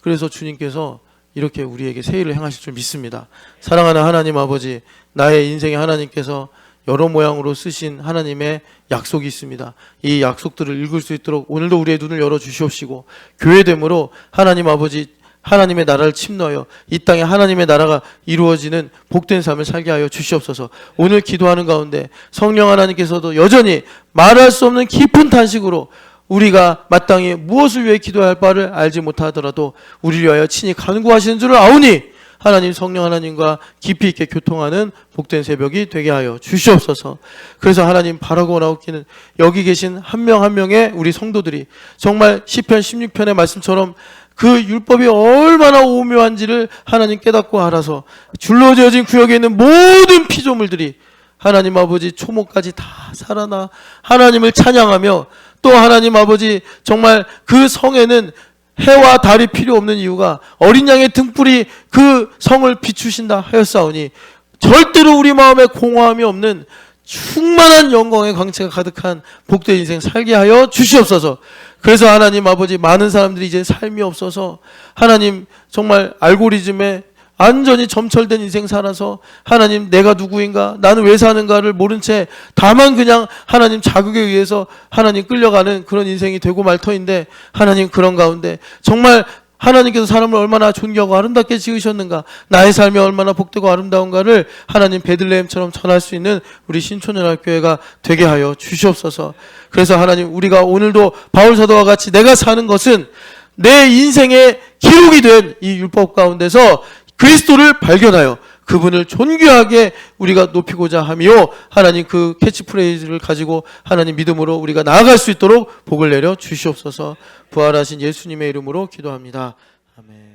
그래서 주님께서 이렇게 우리에게 세일을 행하실 줄 믿습니다. 사랑하는 하나님 아버지, 나의 인생에 하나님께서 여러 모양으로 쓰신 하나님의 약속이 있습니다. 이 약속들을 읽을 수 있도록 오늘도 우리의 눈을 열어 주시옵시고, 교회됨으로 하나님 아버지 하나님의 나라를 침노하여 이 땅에 하나님의 나라가 이루어지는 복된 삶을 살게 하여 주시옵소서. 오늘 기도하는 가운데 성령 하나님께서도 여전히 말할 수 없는 깊은 탄식으로 우리가 마땅히 무엇을 위해 기도해야 할 바를 알지 못하더라도 우리를 위하여 친히 간구하시는 줄을 아오니 하나님, 성령 하나님과 깊이 있게 교통하는 복된 새벽이 되게 하여 주시옵소서. 그래서 하나님, 바라고 나오기는 여기 계신 한 명 한 명의 우리 성도들이 정말 시편 16편의 말씀처럼 그 율법이 얼마나 오묘한지를 하나님 깨닫고 알아서 줄러지어진 구역에 있는 모든 피조물들이 하나님 아버지 초목까지 다 살아나 하나님을 찬양하며, 또 하나님 아버지 정말 그 성에는 해와 달이 필요 없는 이유가 어린 양의 등불이 그 성을 비추신다 하였사오니 절대로 우리 마음에 공허함이 없는 충만한 영광의 광채가 가득한 복된 인생 살게 하여 주시옵소서. 그래서 하나님 아버지, 많은 사람들이 이제 삶이 없어서 하나님 정말 알고리즘에 완전히 점철된 인생 살아서 하나님, 내가 누구인가, 나는 왜 사는가를 모른 채 다만 그냥 하나님 자극에 의해서 하나님 끌려가는 그런 인생이 되고 말 터인데, 하나님 그런 가운데 정말 하나님께서 사람을 얼마나 존귀하고 아름답게 지으셨는가, 나의 삶이 얼마나 복되고 아름다운가를 하나님 베들레헴처럼 전할 수 있는 우리 신촌연합교회가 되게 하여 주시옵소서. 그래서 하나님, 우리가 오늘도 바울사도와 같이 내가 사는 것은 내 인생의 기록이 된 이 율법 가운데서 그리스도를 발견하여 그분을 존귀하게 우리가 높이고자 하며 하나님 그 캐치프레이즈를 가지고 하나님 믿음으로 우리가 나아갈 수 있도록 복을 내려 주시옵소서. 부활하신 예수님의 이름으로 기도합니다. 아멘.